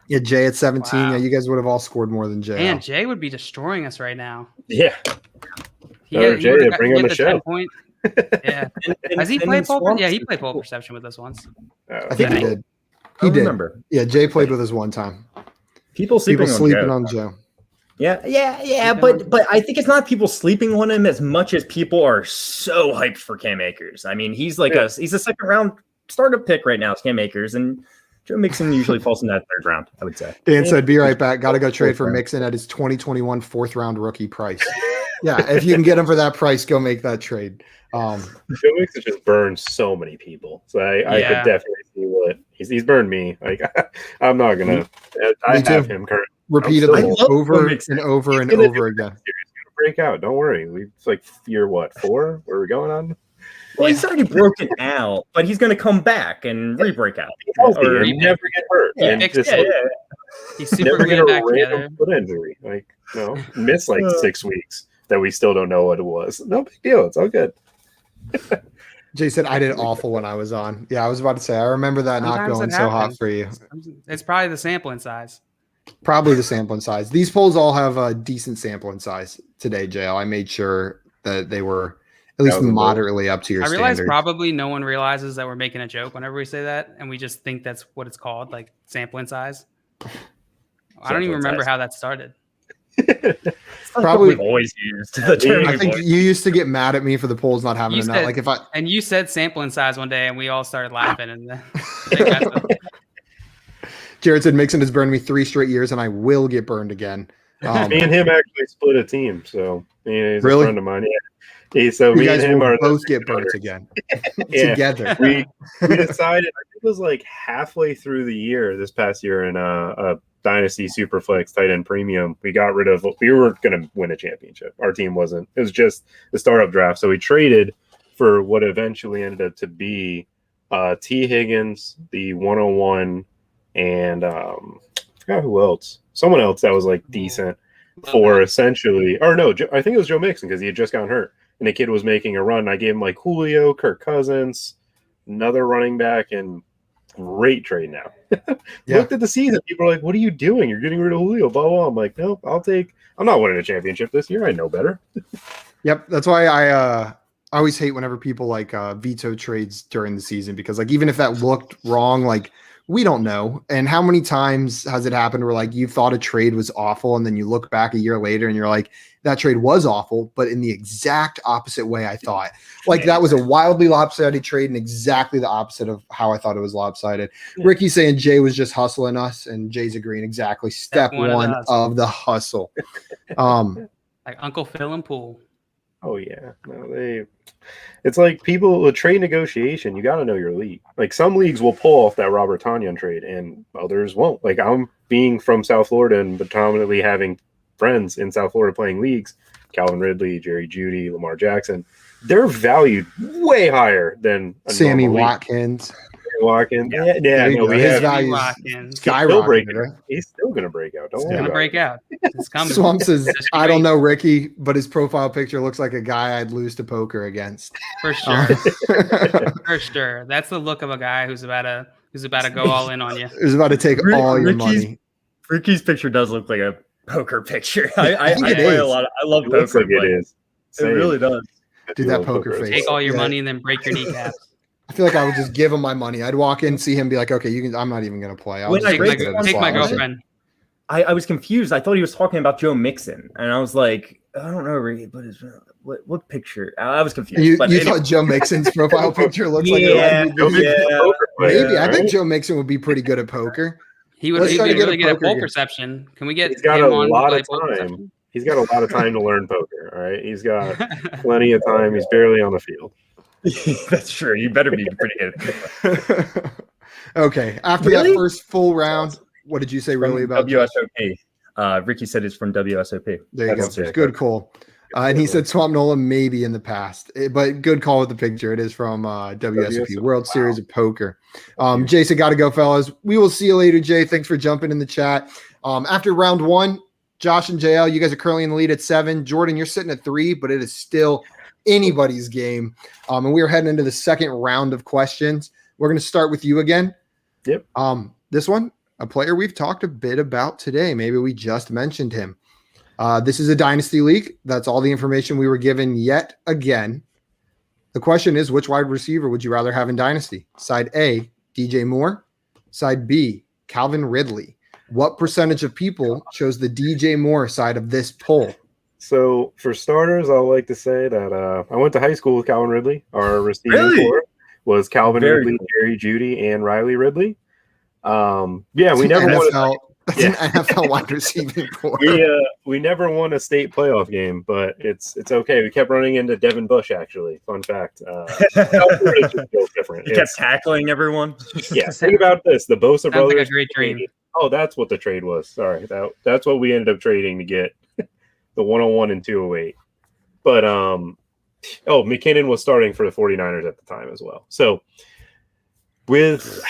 Yeah, Jay at 17. Wow. Yeah, you guys would have all scored more than Jay. Man, Jay would be destroying us right now. Yeah. Jay, bring on the show. Yeah. Has he played pole? Yeah, he played pole perception with us once. I think he did. He did. Remember. Yeah, Jay played with us one time. People sleeping on Joe. Yeah. But I think it's not people sleeping on him as much as people are so hyped for Cam Akers. I mean, he's like he's a second round startup pick right now. It's Cam Akers, and Joe Mixon usually falls in that 3rd round, I would say. Dan said, "Be right back. Got to go trade for Mixon at his 2021 4th round rookie price." Yeah, if you can get him for that price, go make that trade. Joe Mixon just burned so many people, so I could definitely see what he's burned me. Like I'm not gonna. I have him currently repeatedly over and over and over again. He's gonna break out. Don't worry. It's like year 4? Where are we going on? Well, he's already broken out, but he's going to come back and re-break out. Or he never get hurt. He's super never get a random foot injury. Like, miss like 6 weeks that we still don't know what it was. No big deal. It's all good. Jay said, I did awful when I was on. Yeah, I was about to say, I remember that not going so hot for you. It's probably the sampling size. Probably the sampling size. These polls all have a decent sampling size today, JL. I made sure that they were at least moderately up to your standard. I realize probably no one realizes that we're making a joke whenever we say that, and we just think that's what it's called, like sampling size. I don't even remember how that started. Probably we've always used the term. I think you used to get mad at me for the polls not having enough. And you said sampling size one day, and we all started laughing. And then Jared said Mixon has burned me 3 straight years, and I will get burned again. Me and him actually split a team, so he's a friend of mine. Yeah. So you guys will both get burnt again together. We decided, I think it was like halfway through the year, this past year in a Dynasty Superflex tight end premium, we were going to win a championship. Our team wasn't. It was just the startup draft. So we traded for what eventually ended up to be T. Higgins, the 101, and I forgot who else. Someone else that was like decent for essentially, or no, I think it was Joe Mixon because he had just gotten hurt. And the kid was making a run. I gave him like Julio, Kirk Cousins, another running back, and great trade now. Looked at the season. People are like, what are you doing? You're getting rid of Julio, blah, blah. I'm like, nope, I'm not winning a championship this year. I know better. Yep. That's why I always hate whenever people like veto trades during the season, because like, even if that looked wrong, like we don't know. And how many times has it happened where like you thought a trade was awful and then you look back a year later and you're like, that trade was awful, but in the exact opposite way I thought. Like that was a wildly lopsided trade and exactly the opposite of how I thought it was lopsided. Yeah. Ricky's saying Jay was just hustling us, and Jay's agreeing exactly. Step one of the hustle. Like Uncle Phil and Pool. Oh yeah. No, it's like people with trade negotiation, you got to know your league. Like some leagues will pull off that Robert Tonyan trade and others won't. Like I'm being from South Florida and predominantly having friends in South Florida playing leagues, Calvin Ridley, Jerry Jeudy, Lamar Jackson, they're valued way higher than Sammy Watkins. Watkins. There Yeah, you no, go. we His have. value Watkins. skyrocketed, right? He's still gonna break out. Don't It's worry gonna about break it. out. It's coming. Swamp says, It's I don't great. know Ricky, but his profile picture looks like a guy I'd lose to poker against. For sure. For sure. That's the look of a guy who's about to go all in on you. Who's about to take all your money. Ricky's picture does look like a poker picture. I think it play is. a lot. I love It poker. looks like it but is. It really does. Dude, that poker face. Take all your Yeah. money and then break your kneecaps. I feel like I would just give him my money. I'd walk in, see him, be like, okay, you can. I'm not even gonna play. I'll When just I put read it in the Take my slot. girlfriend. I was confused. I thought he was talking about Joe Mixon, and I was like, I don't know, Ricky, but what picture? I was confused. You but anyway. thought Joe Mixon's profile picture looks like Yeah, maybe. I right? think Joe Mixon would be pretty good at poker. He would Let's be try to get a really good at poker poll game. perception. Can we get He's got him a on lot play of poll time. perception? He's got a lot of time to learn poker. All right, he's got plenty of time. He's barely on the field. That's true. You better be pretty good. Okay. After Really? that first full round, what did you say really about Josh? WSOP? Ricky said it's from WSOP. There you That's go. sick. Good call. And he said Swamp Nola maybe in the past, but good call with the picture. It is from WSOP, World Series of Poker. Jason, got to go, fellas. We will see you later, Jay. Thanks for jumping in the chat. After round one, Josh and JL, you guys are currently in the lead at 7. Jordan, you're sitting at 3, but it is still anybody's game. And we are heading into the second round of questions. We're going to start with you again. Yep. This one, a player we've talked a bit about today. Maybe we just mentioned him. This is a dynasty league. That's all the information we were given yet again. The question is, which wide receiver would you rather have in dynasty? Side A, DJ Moore. Side B, Calvin Ridley. What percentage of people chose the DJ Moore side of this poll? So for starters, I would like to say that I went to high school with Calvin Ridley. Our receiving core was Calvin Ridley, cool. Jerry Jeudy, and Riley Ridley. Yeah, we never won. That's an NFL wide receiving core. We never won a state playoff game, but it's okay. We kept running into Devin Bush. Actually, fun fact. Different. He kept tackling everyone. Yeah, think about this: the Bosa Sounds brothers. like a great dream. Oh, that's what the trade was. Sorry, that's what we ended up trading to get the 101 and 208. But McKinnon was starting for the 49ers at the time as well. So with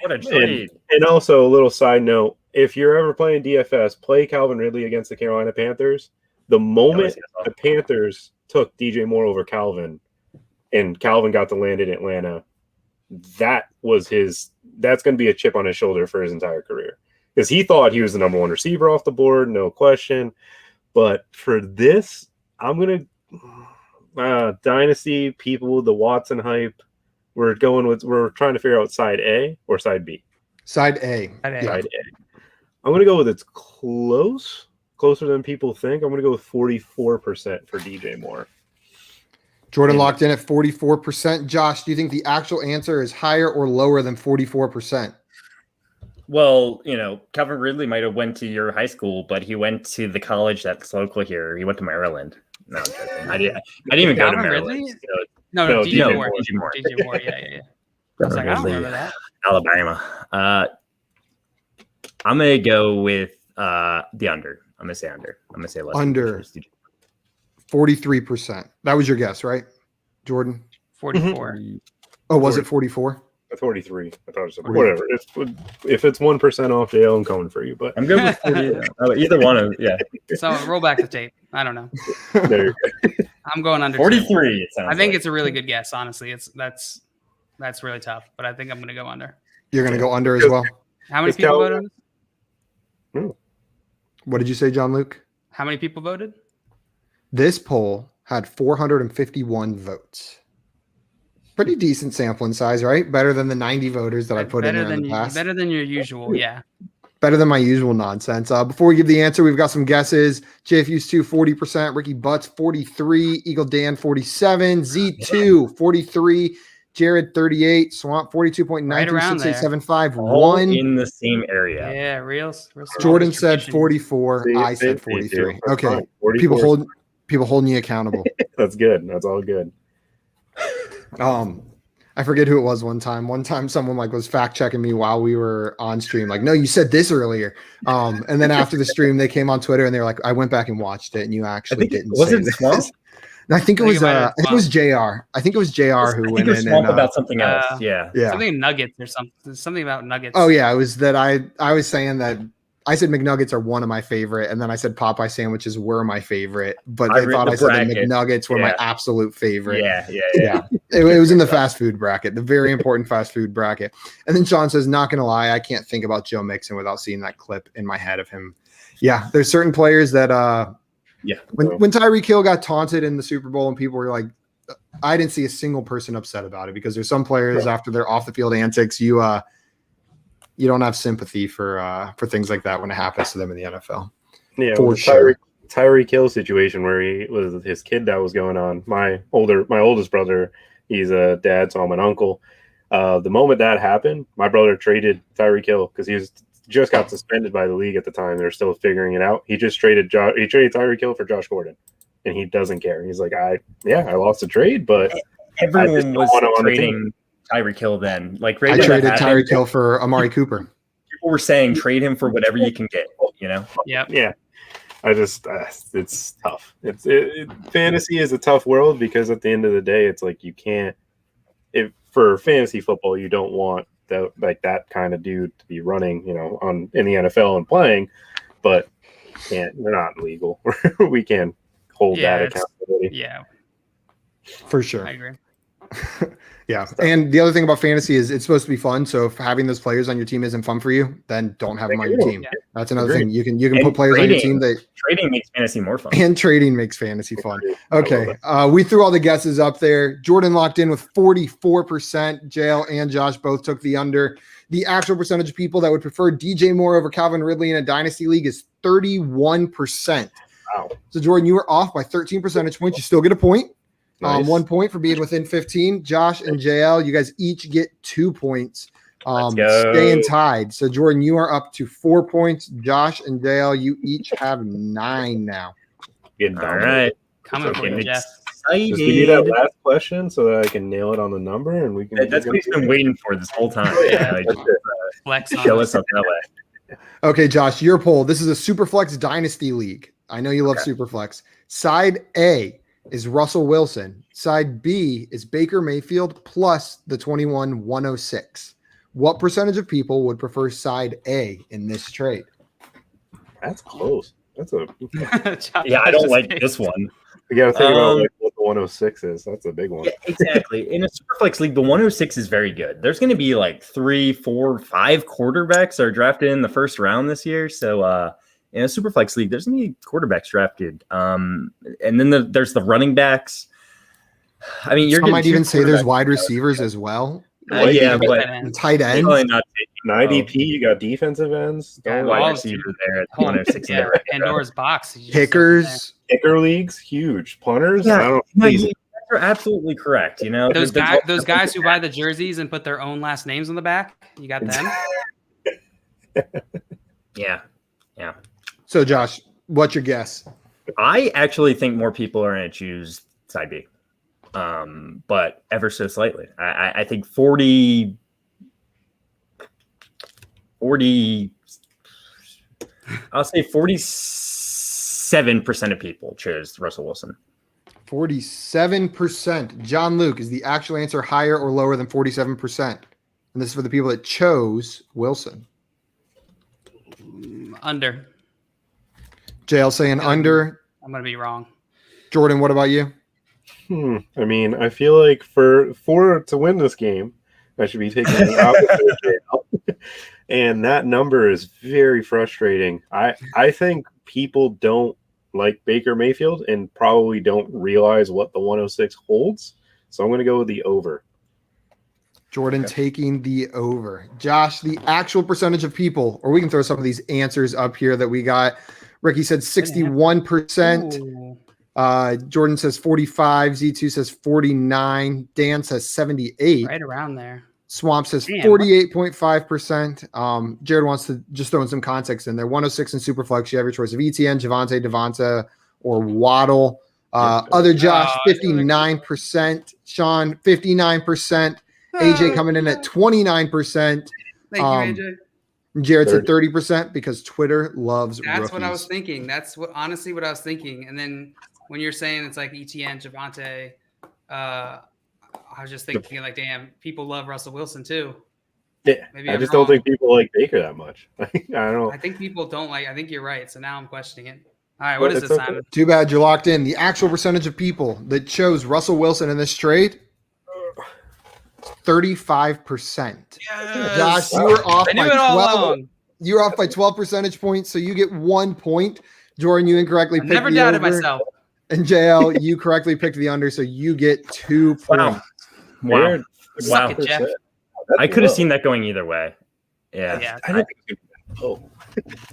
What a trade. and also a little side note, if you're ever playing DFS, play Calvin Ridley against the Carolina Panthers. The moment the Panthers took DJ Moore over Calvin and Calvin got to land in Atlanta, that's going to be a chip on his shoulder for his entire career. Because he thought he was the number one receiver off the board, no question. But for this, I'm going to dynasty people, the Watson hype. We're trying to figure out side A or side B. Side A. Side A. I'm going to go with it's closer than people think. I'm going to go with 44% for DJ Moore. Jordan locked in at 44%. Josh, do you think the actual answer is higher or lower than 44%? Well, Calvin Ridley might have went to your high school, but he went to the college that's local here. He went to Maryland. No, I'm joking. I didn't even go to Calvin Maryland. Ridley? So No, No, DJ DJ Moore. Moore. DJ Moore, yeah. I was like, I don't remember that. Alabama. I'm gonna go with the under. I'm gonna say under. I'm gonna say less. Under. 43%. That was your guess, right, Jordan? 44. Oh, was it 44? 43. I thought it was whatever. If it's 1% off, JL, I'm coming for you. But I'm good with 40. Either one of So roll back the tape. I don't know. there you go. I'm going under 43. It sounds I think like. it's a really good guess, honestly. That's really tough, but I think I'm going to go under. You're going to go under as well? How many It's people Calvin. voted on this? What did you say, John Luke? How many people voted? This poll had 451 votes. Pretty decent sampling size, right? Better than the 90 voters that I put in there in the past. Better than your usual, yeah. Better than my usual nonsense. Before we give the answer, we've got some guesses. JFU's 2, 40%. Ricky Butts, 43. Eagle Dan, 47. Z2, 43. Jared, 38. Swamp, 42.9. Right around there. 6875. all 1. in the same area. Yeah, real small Jordan said distribution. 44. See, I said 50, 43. That's Okay. fine. 44. People holding you accountable. That's good. That's all good. I forget who it was one time. One time someone was fact checking me while we were on stream. Like, no, you said this earlier. And then after the stream, they came on Twitter and they were like, I went back and watched it and you actually didn't say this. Swamp? I think it was might have I think it was JR. I think it was JR who went in and about something else. Yeah. Something Nuggets or something. Something about Nuggets. Oh yeah, it was that I was saying that I said McNuggets are one of my favorite, and then I said Popeye sandwiches were my favorite, but they thought I said the McNuggets were my absolute favorite. Yeah. It was in the fast food bracket, the very important fast food bracket. And then Sean says, not gonna lie, I can't think about Joe Mixon without seeing that clip in my head of him. Yeah, there's certain players that when Tyreek Hill got taunted in the Super Bowl and people were like, I didn't see a single person upset about it, because there's some players after their off the field antics, you don't have sympathy for things like that when it happens to them in the NFL. Yeah, for sure. Tyreek Hill situation where he was his kid that was going on. My oldest brother, he's a dad, so I'm an uncle. The moment that happened, my brother traded Tyreek Hill because he just got suspended by the league at the time. They're still figuring it out. He just traded Tyreek Hill for Josh Gordon, and he doesn't care. He's like, I lost the trade, but everyone was trading Tyreek Hill then. Like I traded Tyreek Hill for Amari Cooper. People were saying trade him for whatever you can get, you know? Yeah. I just it's tough. Fantasy is a tough world because at the end of the day, it's like you can't. If for fantasy football, you don't want that kind of dude to be running, in the NFL and playing, but we're not legal. We can't hold that accountability. Yeah, for sure. I agree. Yeah. And the other thing about fantasy is it's supposed to be fun. So if having those players on your team isn't fun for you, then don't have them on your team. Yeah. That's another thing. You can put players on your team that trading makes fantasy more fun. And trading makes fantasy fun. Okay. We threw all the guesses up there. Jordan locked in with 44%. JL and Josh both took the under. The actual percentage of people that would prefer DJ Moore over Calvin Ridley in a dynasty league is 31%. Wow. So Jordan, you were off by 13 percentage points. You still get a point. Nice. 1 point for being within 15. Josh and JL, you guys each get 2 points. Staying tied. So Jordan, you are up to 4 points. Josh and JL, you each have 9 now. All right. Coming for you, Jeff. Just give me that last question so that I can nail it on the number, and we can. That's what he's been waiting for this whole time. Flex show us something that way. Okay, Josh, your poll. This is a Superflex Dynasty League. I know you love Superflex. Side A is Russell Wilson. Side B is Baker Mayfield plus the 21-106. What percentage of people would prefer side A in this trade? That's close. That's a I don't like this one. You got to think about what the 106 is. That's a big one. Yeah, exactly. In a Superflex league, the 106 is very good. There's going to be like 3, 4, 5 quarterbacks are drafted in the first round this year. So in a Superflex league, there's going to be quarterbacks drafted. And then there's the running backs. I mean, some might even say there's wide receivers as well. But tight ends. Not 90p, you got defensive ends. Wide receiver there at 106. Pandora's box. Kickers. Kicker leagues, huge. Punters. Yeah, you're absolutely correct. Those guys who buy the jerseys and put their own last names on the back. You got them. Yeah. So, Josh, what's your guess? I actually think more people are going to choose side B, but ever so slightly. I think 40. I'll say 47% of people chose Russell Wilson. 47%. John Luke, is the actual answer higher or lower than 47%? And this is for the people that chose Wilson. Under. JL saying under. I'm going to be wrong. Jordan, what about you? I mean, I feel like for to win this game, I should be taking the opposite JL. And that number is very frustrating. I think people don't like Baker Mayfield and probably don't realize what the 106 holds. So I'm going to go with the over. Jordan taking the over. Josh, the actual percentage of people, or we can throw some of these answers up here that we got. Ricky said 61%. Jordan says 45. Z2 says 49. Dan says 78. Right around there. Swamp says 48.5%. Jared wants to just throw in some context in there. 106 in Superflex. You have your choice of ETN, Javonte, Devonta, or Waddle. Other Josh, 59%. Sean, 59%. AJ coming in at 29%. Thank you, AJ. Jared said 30% because Twitter loves That's rookies. what I was thinking. That's honestly what I was thinking. And then when you're saying it's like ETN, Javonte, I was just thinking like, damn, people love Russell Wilson too. Yeah, Maybe I I'm just wrong. don't think people like Baker that much. I don't know. I think people don't like. I think you're right. So now I'm questioning it. All right, what is It's this, okay. Simon? Too bad you're locked in. The actual percentage of people that chose Russell Wilson in this trade, 35%. Yes. Josh, you were off I knew by it all 12. along. You were off by 12 percentage points, so you get 1 point. Jordan, you incorrectly I picked never the doubted over. myself. And JL, you correctly picked the under, so you get 2 points. Wow. Suck it, Jeff. I could have seen that going either way. Yeah. Yeah. I didn't think it was low.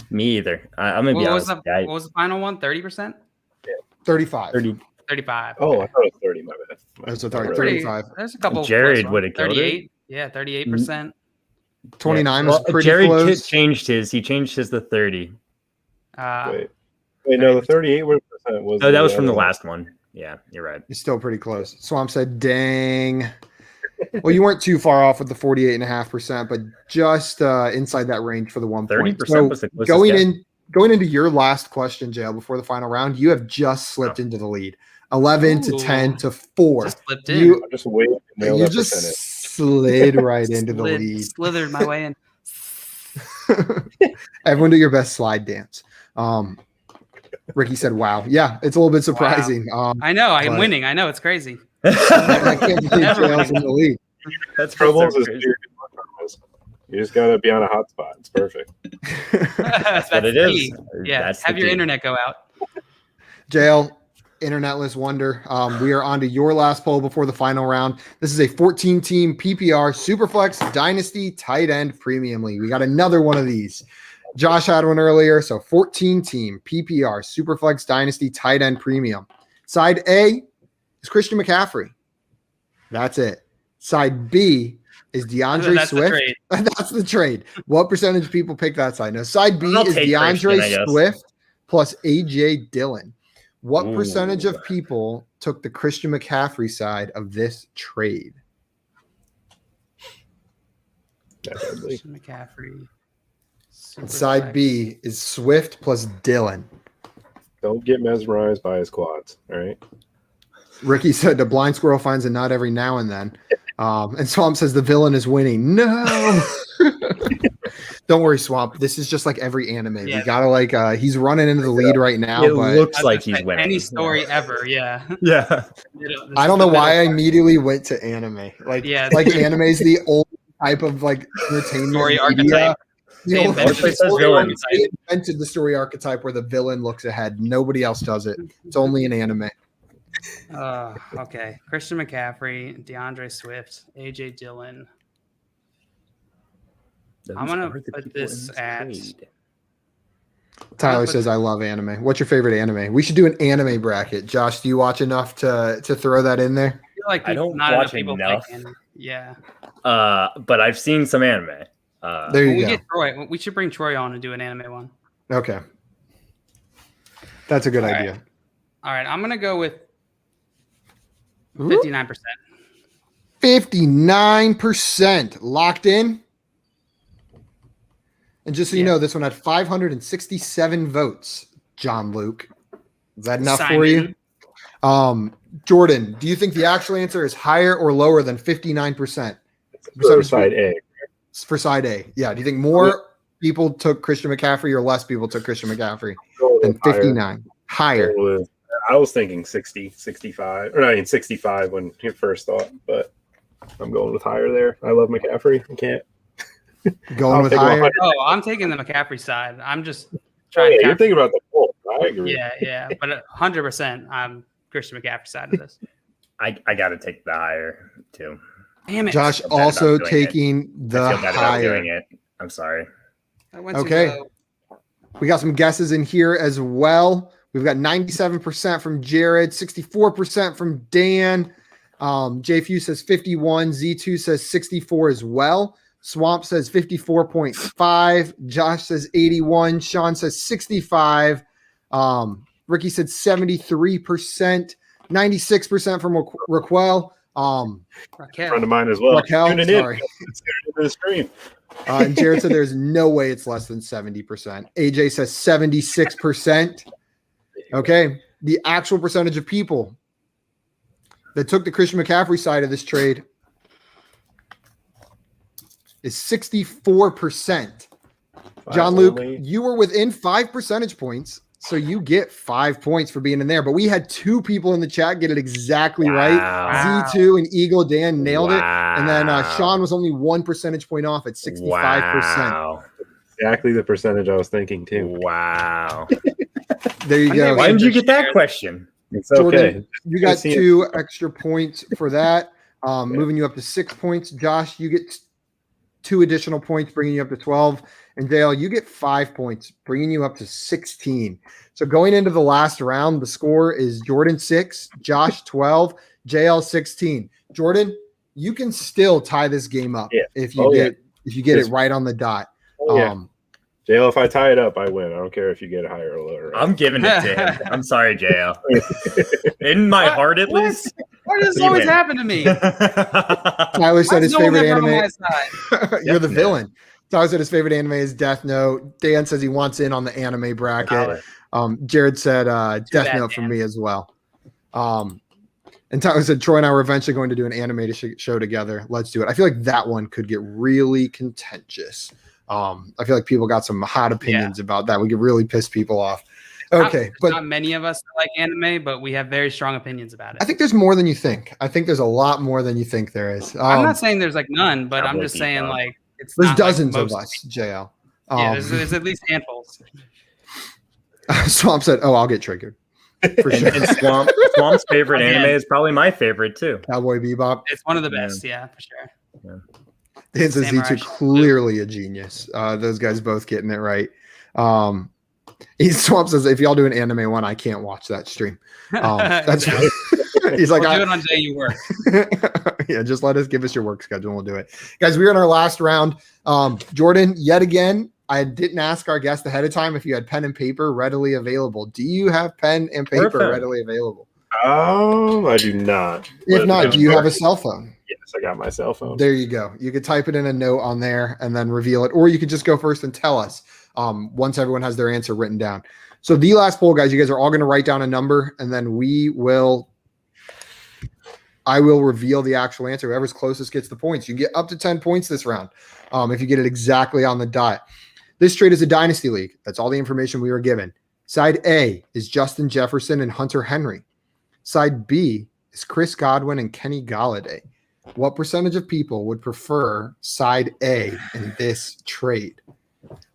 Me either. I'm gonna be What was honest. the what was the final one? 30%? 35. 35. Oh, I thought it was 30. My bad. That's a Pretty- 35. There's a couple. Jared close would ones. have killed it. 38. Yeah, 38%. 29 Well, was pretty Jared close. changed his. He changed his to 30. Wait, no, the 38% was. No, that was from the last one. Yeah, you're right. You're still pretty close. Swamp said, dang. Well, you weren't too far off with the 48.5%, but just inside that range for the 1 point. 30% was the closest going guess. going into your last question, JL, before the final round, you have just slipped into the lead. 11 to Ooh. 10 to 4. Just slipped in. You, I just waited to nail you that just percentage. slid right into the lead. Slithered my way in. Everyone do your best slide dance. Ricky said, wow. Yeah, it's a little bit surprising. I know. I'm But- winning. I know. It's crazy. I can't believe Never JL's in the lead. That's Troubles so is crazy. you just gotta be on a hot spot. It's perfect. That's But it key. is. Yeah. That's Have the your key. internet go out. JL, internetless wonder. We are on to your last poll before the final round. This is a 14-team PPR Superflex Dynasty Tight End Premium League. We got another one of these. Josh had one earlier, so 14-team PPR Superflex Dynasty Tight End Premium. Side A is Christian McCaffrey. That's it. Side B is DeAndre That's the Swift. trade. That's the trade. What percentage of people pick that side? Now, side B I'll is take Christian, I DeAndre guess. Swift plus AJ Dillon. What Ooh. percentage of people took the Christian McCaffrey side of this trade? That's ugly. Christian McCaffrey. And side B is Swift plus Dillon. Don't get mesmerized by his quads. All right. Ricky said the blind squirrel finds a nut every now and then. And Swamp says the villain is winning. No. Don't worry, Swamp. This is just like every anime. Yeah. We gotta he's running into the lead right now, It but looks I was like gonna he's say, winning. Any story ever. Yeah. Yeah. I don't know why I immediately went to anime. Like anime is the old type of like entertainment Story media. archetype. The They old- invented the story villain. archetype. They invented the story archetype where the villain looks ahead. Nobody else does it. It's only in anime. Okay. Christian McCaffrey, DeAndre Swift, AJ Dillon. I'm gonna put this at- Tyler says, I love anime. What's your favorite anime? We should do an anime bracket. Josh, do you watch enough to throw that in there? I feel like I don't not enough watch people enough. like anime. Yeah. But I've seen some anime. There When you we go. get Troy. We should bring Troy on and do an anime one. Okay. That's a good All right. idea. All right. I'm gonna go with Ooh. 59%. 59% locked in. And just so you Yeah. know, this one had 567 votes, John Luke. Is that enough for Simon. you? Jordan, do you think the actual answer is higher or lower than 59%? For side A. For side A. Yeah. Do you think more people took Christian McCaffrey or less people took Christian McCaffrey than 59? Higher. I was thinking 60, 65, or I mean 65 when you first thought, but I'm going with higher there. I love McCaffrey. I can't. Going I'll with take higher. 100. Oh, I'm taking the McCaffrey side. I'm just Oh, trying yeah, to. you're thinking about the poll. I agree. Yeah. But 100%, I'm Christian McCaffrey side of this. I got to take the higher too. Damn it. Josh feel bad about also doing taking the I feel bad about doing higher. it. I'm sorry. I went too Okay. low. We got some guesses in here as well. We've got 97% from Jared, 64% from Dan. JFU says 51. Z2 says 64 as well. Swamp says 54.5. Josh says 81. Sean says 65. Ricky said 73%. 96% from Raquel. Raquel. Friend of mine as well. Raquel, Tuning sorry. in. Tuning into the stream. And Jared said there's no way it's less than 70%. AJ says 76%. Okay. the actual percentage of people that took the Christian McCaffrey side of this trade is 64%. John Luke, you were within 5 percentage points, so you get 5 points for being in there. But we had 2 people in the chat get it exactly right. Z2 and Eagle Dan nailed it. And then Sean was only 1 percentage point off at 65%. Wow. Exactly the percentage I was thinking too. Wow. There you go. Why did you get that question? It's Jordan, okay. you got 2 extra points for that, moving you up to 6 points. Josh, you get 2 additional points, bringing you up to 12. And Dale, you get 5 points, bringing you up to 16. So going into the last round, the score is Jordan 6, Josh 12, JL 16. Jordan, you can still tie this game up if you get it right on the dot. JL, if I tie it up, I win. I don't care if you get it higher or lower. I'm giving it to him. I'm sorry, JL. In my heart, at least. Why does this always happen to me? Tyler said his favorite anime. You're the villain. Tyler said his favorite anime is Death Note. Dan says he wants in on the anime bracket. Jared said Death Note for me as well. And Tyler said Troy and I were eventually going to do an animated show together. Let's do it. I feel like that one could get really contentious. I feel like people got some hot opinions about that. We could really piss people off. Okay, but not many of us like anime, but we have very strong opinions about it. I think there's more than you think. I think there's a lot more than you think there is. I'm not saying there's like none, but I'm just saying like there's dozens of us, JL. There's at least handfuls. Swamp said, "Oh, I'll get triggered." For sure. And Swamp's favorite anime is probably my favorite too. Cowboy Bebop. It's one of the best, for sure. Yeah. Dan says Z2 clearly a genius. Those guys both getting it right. Swamp says, if y'all do an anime one, I can't watch that stream. That's he's like, we'll do it on the day you work. Yeah, just give us your work schedule and we'll do it. Guys, we're in our last round. Jordan, yet again, I didn't ask our guest ahead of time if you had pen and paper readily available. Do you have pen and paper readily available? I do not. If not, do you have a cell phone? Yes, I got my cell phone. There you go. You could type it in a note on there and then reveal it, or you could just go first and tell us once everyone has their answer written down. So the last poll, guys, you guys are all going to write down a number, and then I will reveal the actual answer. Whoever's closest gets the points. You can get up to 10 points this round if you get it exactly on the dot. This trade is a dynasty league. That's all the information we were given. Side A is Justin Jefferson and Hunter Henry. Side B is Chris Godwin and Kenny Golladay. What percentage of people would prefer side A in this trade?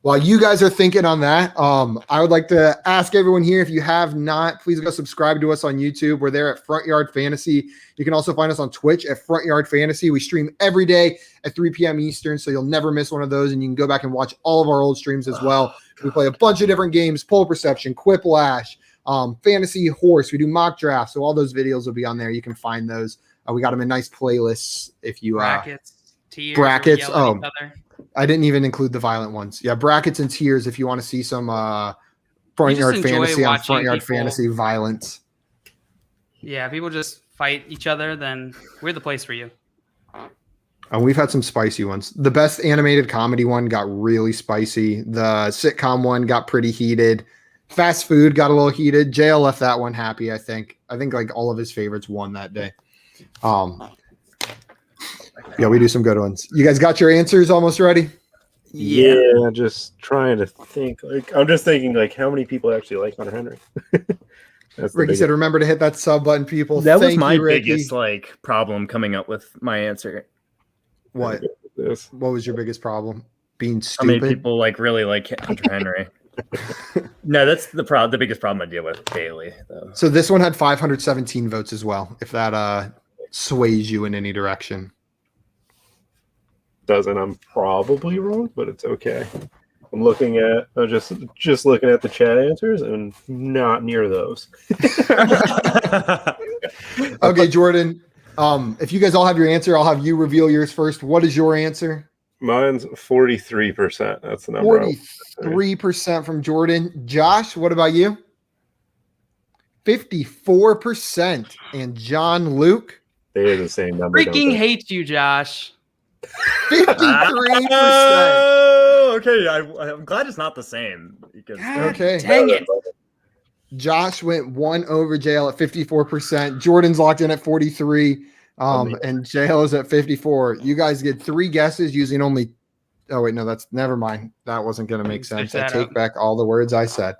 While you guys are thinking on that, I would like to ask everyone here, if you have not, please go subscribe to us on YouTube. We're there at Front Yard Fantasy. You can also find us on Twitch at Front Yard Fantasy. We stream every day at 3 p.m. Eastern, so you'll never miss one of those, and you can go back and watch all of our old streams as well. We play a bunch of different games, Pole Perception, Quiplash, Fantasy Horse. We do mock drafts, so all those videos will be on there. You can find those. We got them in nice playlists. If you brackets, tiers, brackets. Oh, I didn't even include the violent ones. Yeah, brackets and tiers. If you want to see some Front Yard Fantasy on Front Yard Fantasy violence. Yeah, people just fight each other, then we're the place for you. And we've had some spicy ones. The best animated comedy one got really spicy. The sitcom one got pretty heated. Fast food got a little heated. JL left that one happy, I think. I think like all of his favorites won that day. Yeah, we do some good ones. You guys got your answers almost ready? Yeah, just trying to think. Like, I'm just thinking, like, how many people actually like Hunter Henry? Ricky said, "Remember to hit that sub button, people." That was my biggest problem coming up with my answer. What? What was your biggest problem? Being stupid. How many people really like Hunter Henry? No, that's the biggest problem I deal with daily, though. So this one had 517 votes as well. If that sways you in any direction. Doesn't. I'm probably wrong, but it's okay. I'm looking at just looking at the chat answers and not near those. Okay, Jordan. If you guys all have your answer, I'll have you reveal yours first. What is your answer? Mine's 43%. That's the number. 43% from Jordan. Josh, what about you? 54%. And John Luke? They have the same number. Freaking hate you, Josh. 53%. Oh, okay. I'm glad it's not the same. Okay. Dang it. Josh went 1 over JL at 54%. Jordan's locked in at 43. And JL is at 54. You guys get 3 guesses using only. Oh wait, no, that's never mind. That wasn't going to make sense. I take back all the words I said.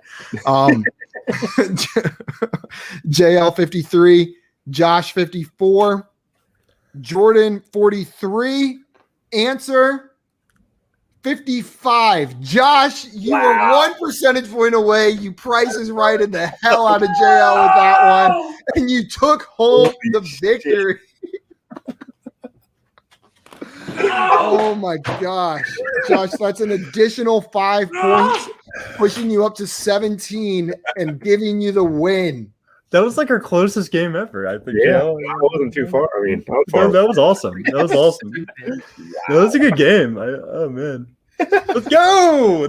JL 53, Josh 54, Jordan 43. Answer 55. Josh, you were 1 percentage point away. You Price is righted the hell out of JL with that one, and you took home the victory. Oh my gosh, Josh, that's an additional 5 points, pushing you up to 17 and giving you the win. That was like our closest game ever, I think. Yeah, I wasn't too far. I mean, that was awesome. That was awesome. That was a good game. Oh man, let's go!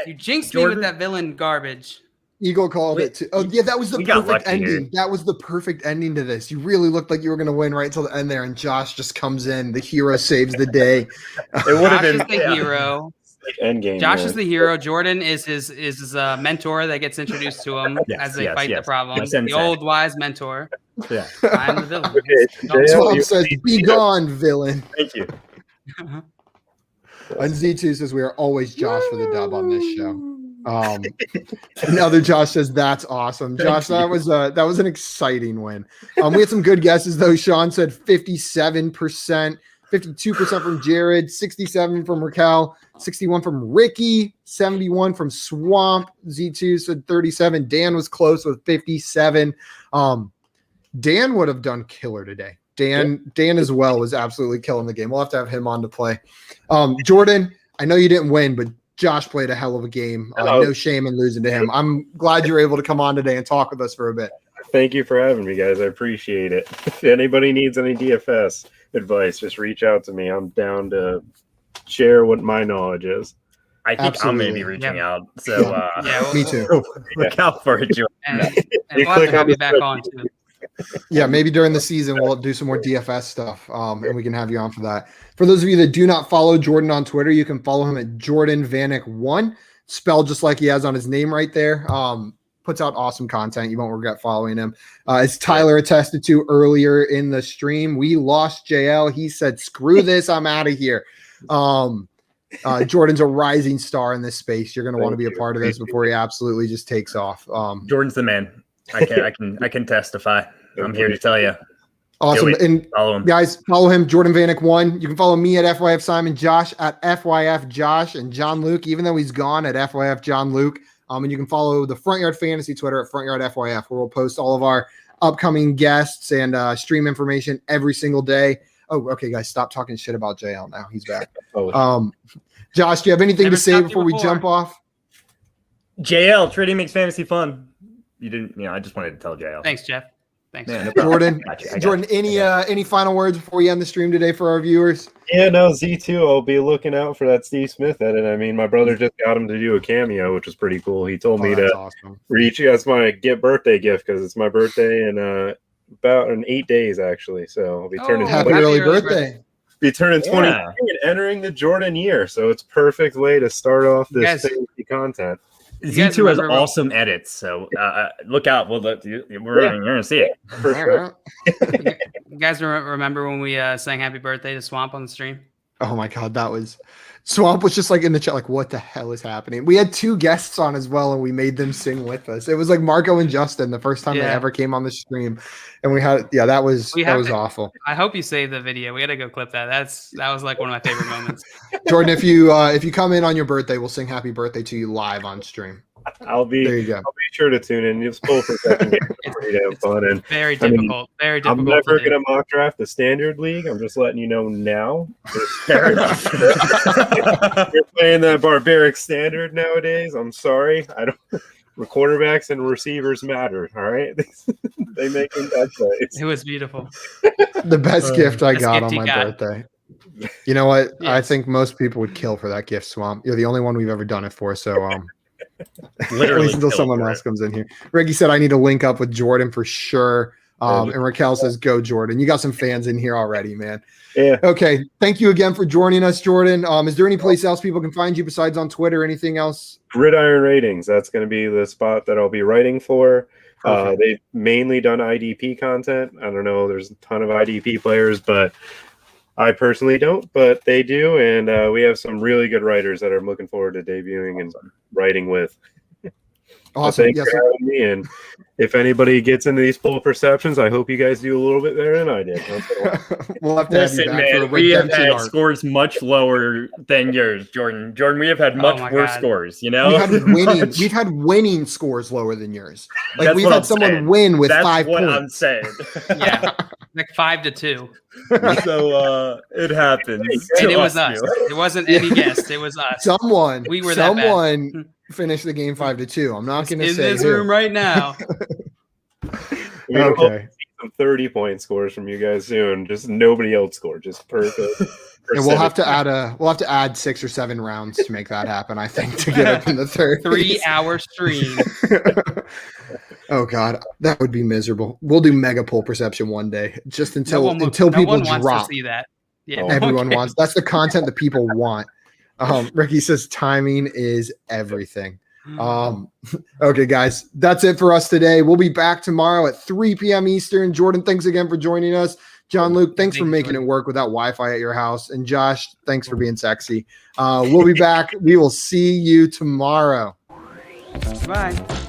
You jinxed me with that villain garbage. Eagle called it too. Oh yeah, that was the perfect ending. Here. That was the perfect ending to this. You really looked like you were going to win right till the end there, and Josh just comes in. The hero saves the day. It would have been the hero. End game. Josh is the hero. Jordan is his mentor that gets introduced to him as they fight the problem. The old wise mentor. Yeah, I'm the villain. Okay, Swamp says, "Be gone, villain." Thank you. And Z2 says we are always Josh for the dub on this show. Another Josh says that's awesome. Josh, that was an exciting win. We had some good guesses though. Sean said 57%, 52% from Jared, 67 from Raquel, 61 from Ricky, 71 from Swamp. Z2 said 37. Dan was close with 57. Dan would have done killer today. Dan as well was absolutely killing the game. We'll have to have him on to play. Jordan, I know you didn't win, but Josh played a hell of a game. No shame in losing to him. I'm glad you're able to come on today and talk with us for a bit. Thank you for having me, guys. I appreciate it. If anybody needs any DFS advice, just reach out to me. I'm down to share what my knowledge is. I think I'm going to be reaching out. So me too. Look out for it, Jordan. And we'll have to have you back on too. Yeah, maybe during the season we'll do some more DFS stuff, and we can have you on for that. For those of you that do not follow Jordan on Twitter, you can follow him at Jordan Vanek 1, spelled just like he has on his name right there. Puts out awesome content. You won't regret following him. As Tyler attested to earlier in the stream, we lost JL. He said, "Screw this, I'm out of here." Jordan's a rising star in this space. You're going to want to be a part of this before he absolutely just takes off. Jordan's the man. I can testify. I'm here to tell you. Awesome. And follow him. Guys, follow him, Jordan Vanek 1. You can follow me at FYF Simon, Josh at FYF Josh, and John Luke, even though he's gone, at FYF John Luke. And you can follow the Front Yard Fantasy Twitter at Front Yard FYF, where we'll post all of our upcoming guests and stream information every single day. Oh, okay, guys, stop talking shit about JL now. He's back. Josh, do you have anything to say before we jump off? JL, trading makes fantasy fun. You didn't, I just wanted to tell JL. Thanks, Jeff. Thanks, no Jordan. Jordan, any final words before we end the stream today for our viewers? Yeah, no, Z2, I'll be looking out for that Steve Smith edit. I mean, my brother just got him to do a cameo, which was pretty cool. He told me to reach. That's my birthday gift because it's my birthday in about 8 days, actually. So I'll be turning happy early birthday. Be turning 23 and entering the Jordan year. So it's a perfect way to start off this fantasy content. Z2 has awesome edits, so look out. You're going to see it. For sure. You guys remember when we sang happy birthday to Swamp on the stream? Oh my God, Swamp was just like in the chat, like, what the hell is happening? We had 2 guests on as well, and we made them sing with us. It was like Marco and Justin, the first time they ever came on the stream. And we had, that was awful. I hope you saved the video. We got to go clip that. That was like one of my favorite moments. Jordan, if you come in on your birthday, we'll sing happy birthday to you live on stream. I'll be sure to tune in. Just pull for a second. It's pretty damn fun. And very difficult. Very difficult. I'm never going to mock draft the standard league. I'm just letting you know now. Fair enough. You're playing that barbaric standard nowadays. I'm sorry. Quarterbacks and receivers matter. All right, they make bad plays. It was beautiful. The best gift I got on my birthday. You know what? Yes. I think most people would kill for that gift, Swamp. You're the only one we've ever done it for. So literally at least until someone else comes in here. Reggie said I need to link up with Jordan for sure. And Raquel says, "Go Jordan." You got some fans in here already, man. Yeah. Okay. Thank you again for joining us, Jordan. Is there any place else people can find you besides on Twitter? Anything else? Gridiron Ratings. That's going to be the spot that I'll be writing for. They've mainly done IDP content. I don't know. There's a ton of IDP players, but I personally don't, but they do. And we have some really good writers that I'm looking forward to debuting and writing with. Awesome. Thanks for having me. And if anybody gets into these full perceptions, I hope you guys do a little bit better than I did. We'll have to have you back for a we have redemption had arc. scores much lower than yours, Jordan. Jordan, we have had much worse scores. You know, We've had winning scores lower than yours. Like That's we've what had I'm someone saying. win with That's 5 what points. I'm saying. Yeah, like 5-2. So it happens. And to it was us. you. It wasn't any guest. It was us. We were that bad. Someone finished the game 5-2. I'm not going to in say this who. room right now. Okay. Some 30-point scores from you guys soon. Just nobody else scored. Just perfect. And we'll have to add 6 or 7 rounds to make that happen, I think, to get up in the 30s. 3-hour stream. Oh God, that would be miserable. We'll do mega poll perception one day, just until no one people wants drop. to see that. Yeah, Everyone wants. That's the content that people want. Ricky says timing is everything. Okay, guys, that's it for us today. We'll be back tomorrow at 3 p.m. Eastern. Jordan, thanks again for joining us. John Luke, thanks for making it work without Wi-Fi at your house. And Josh, thanks for being sexy. We'll be back. We will see you tomorrow. Bye.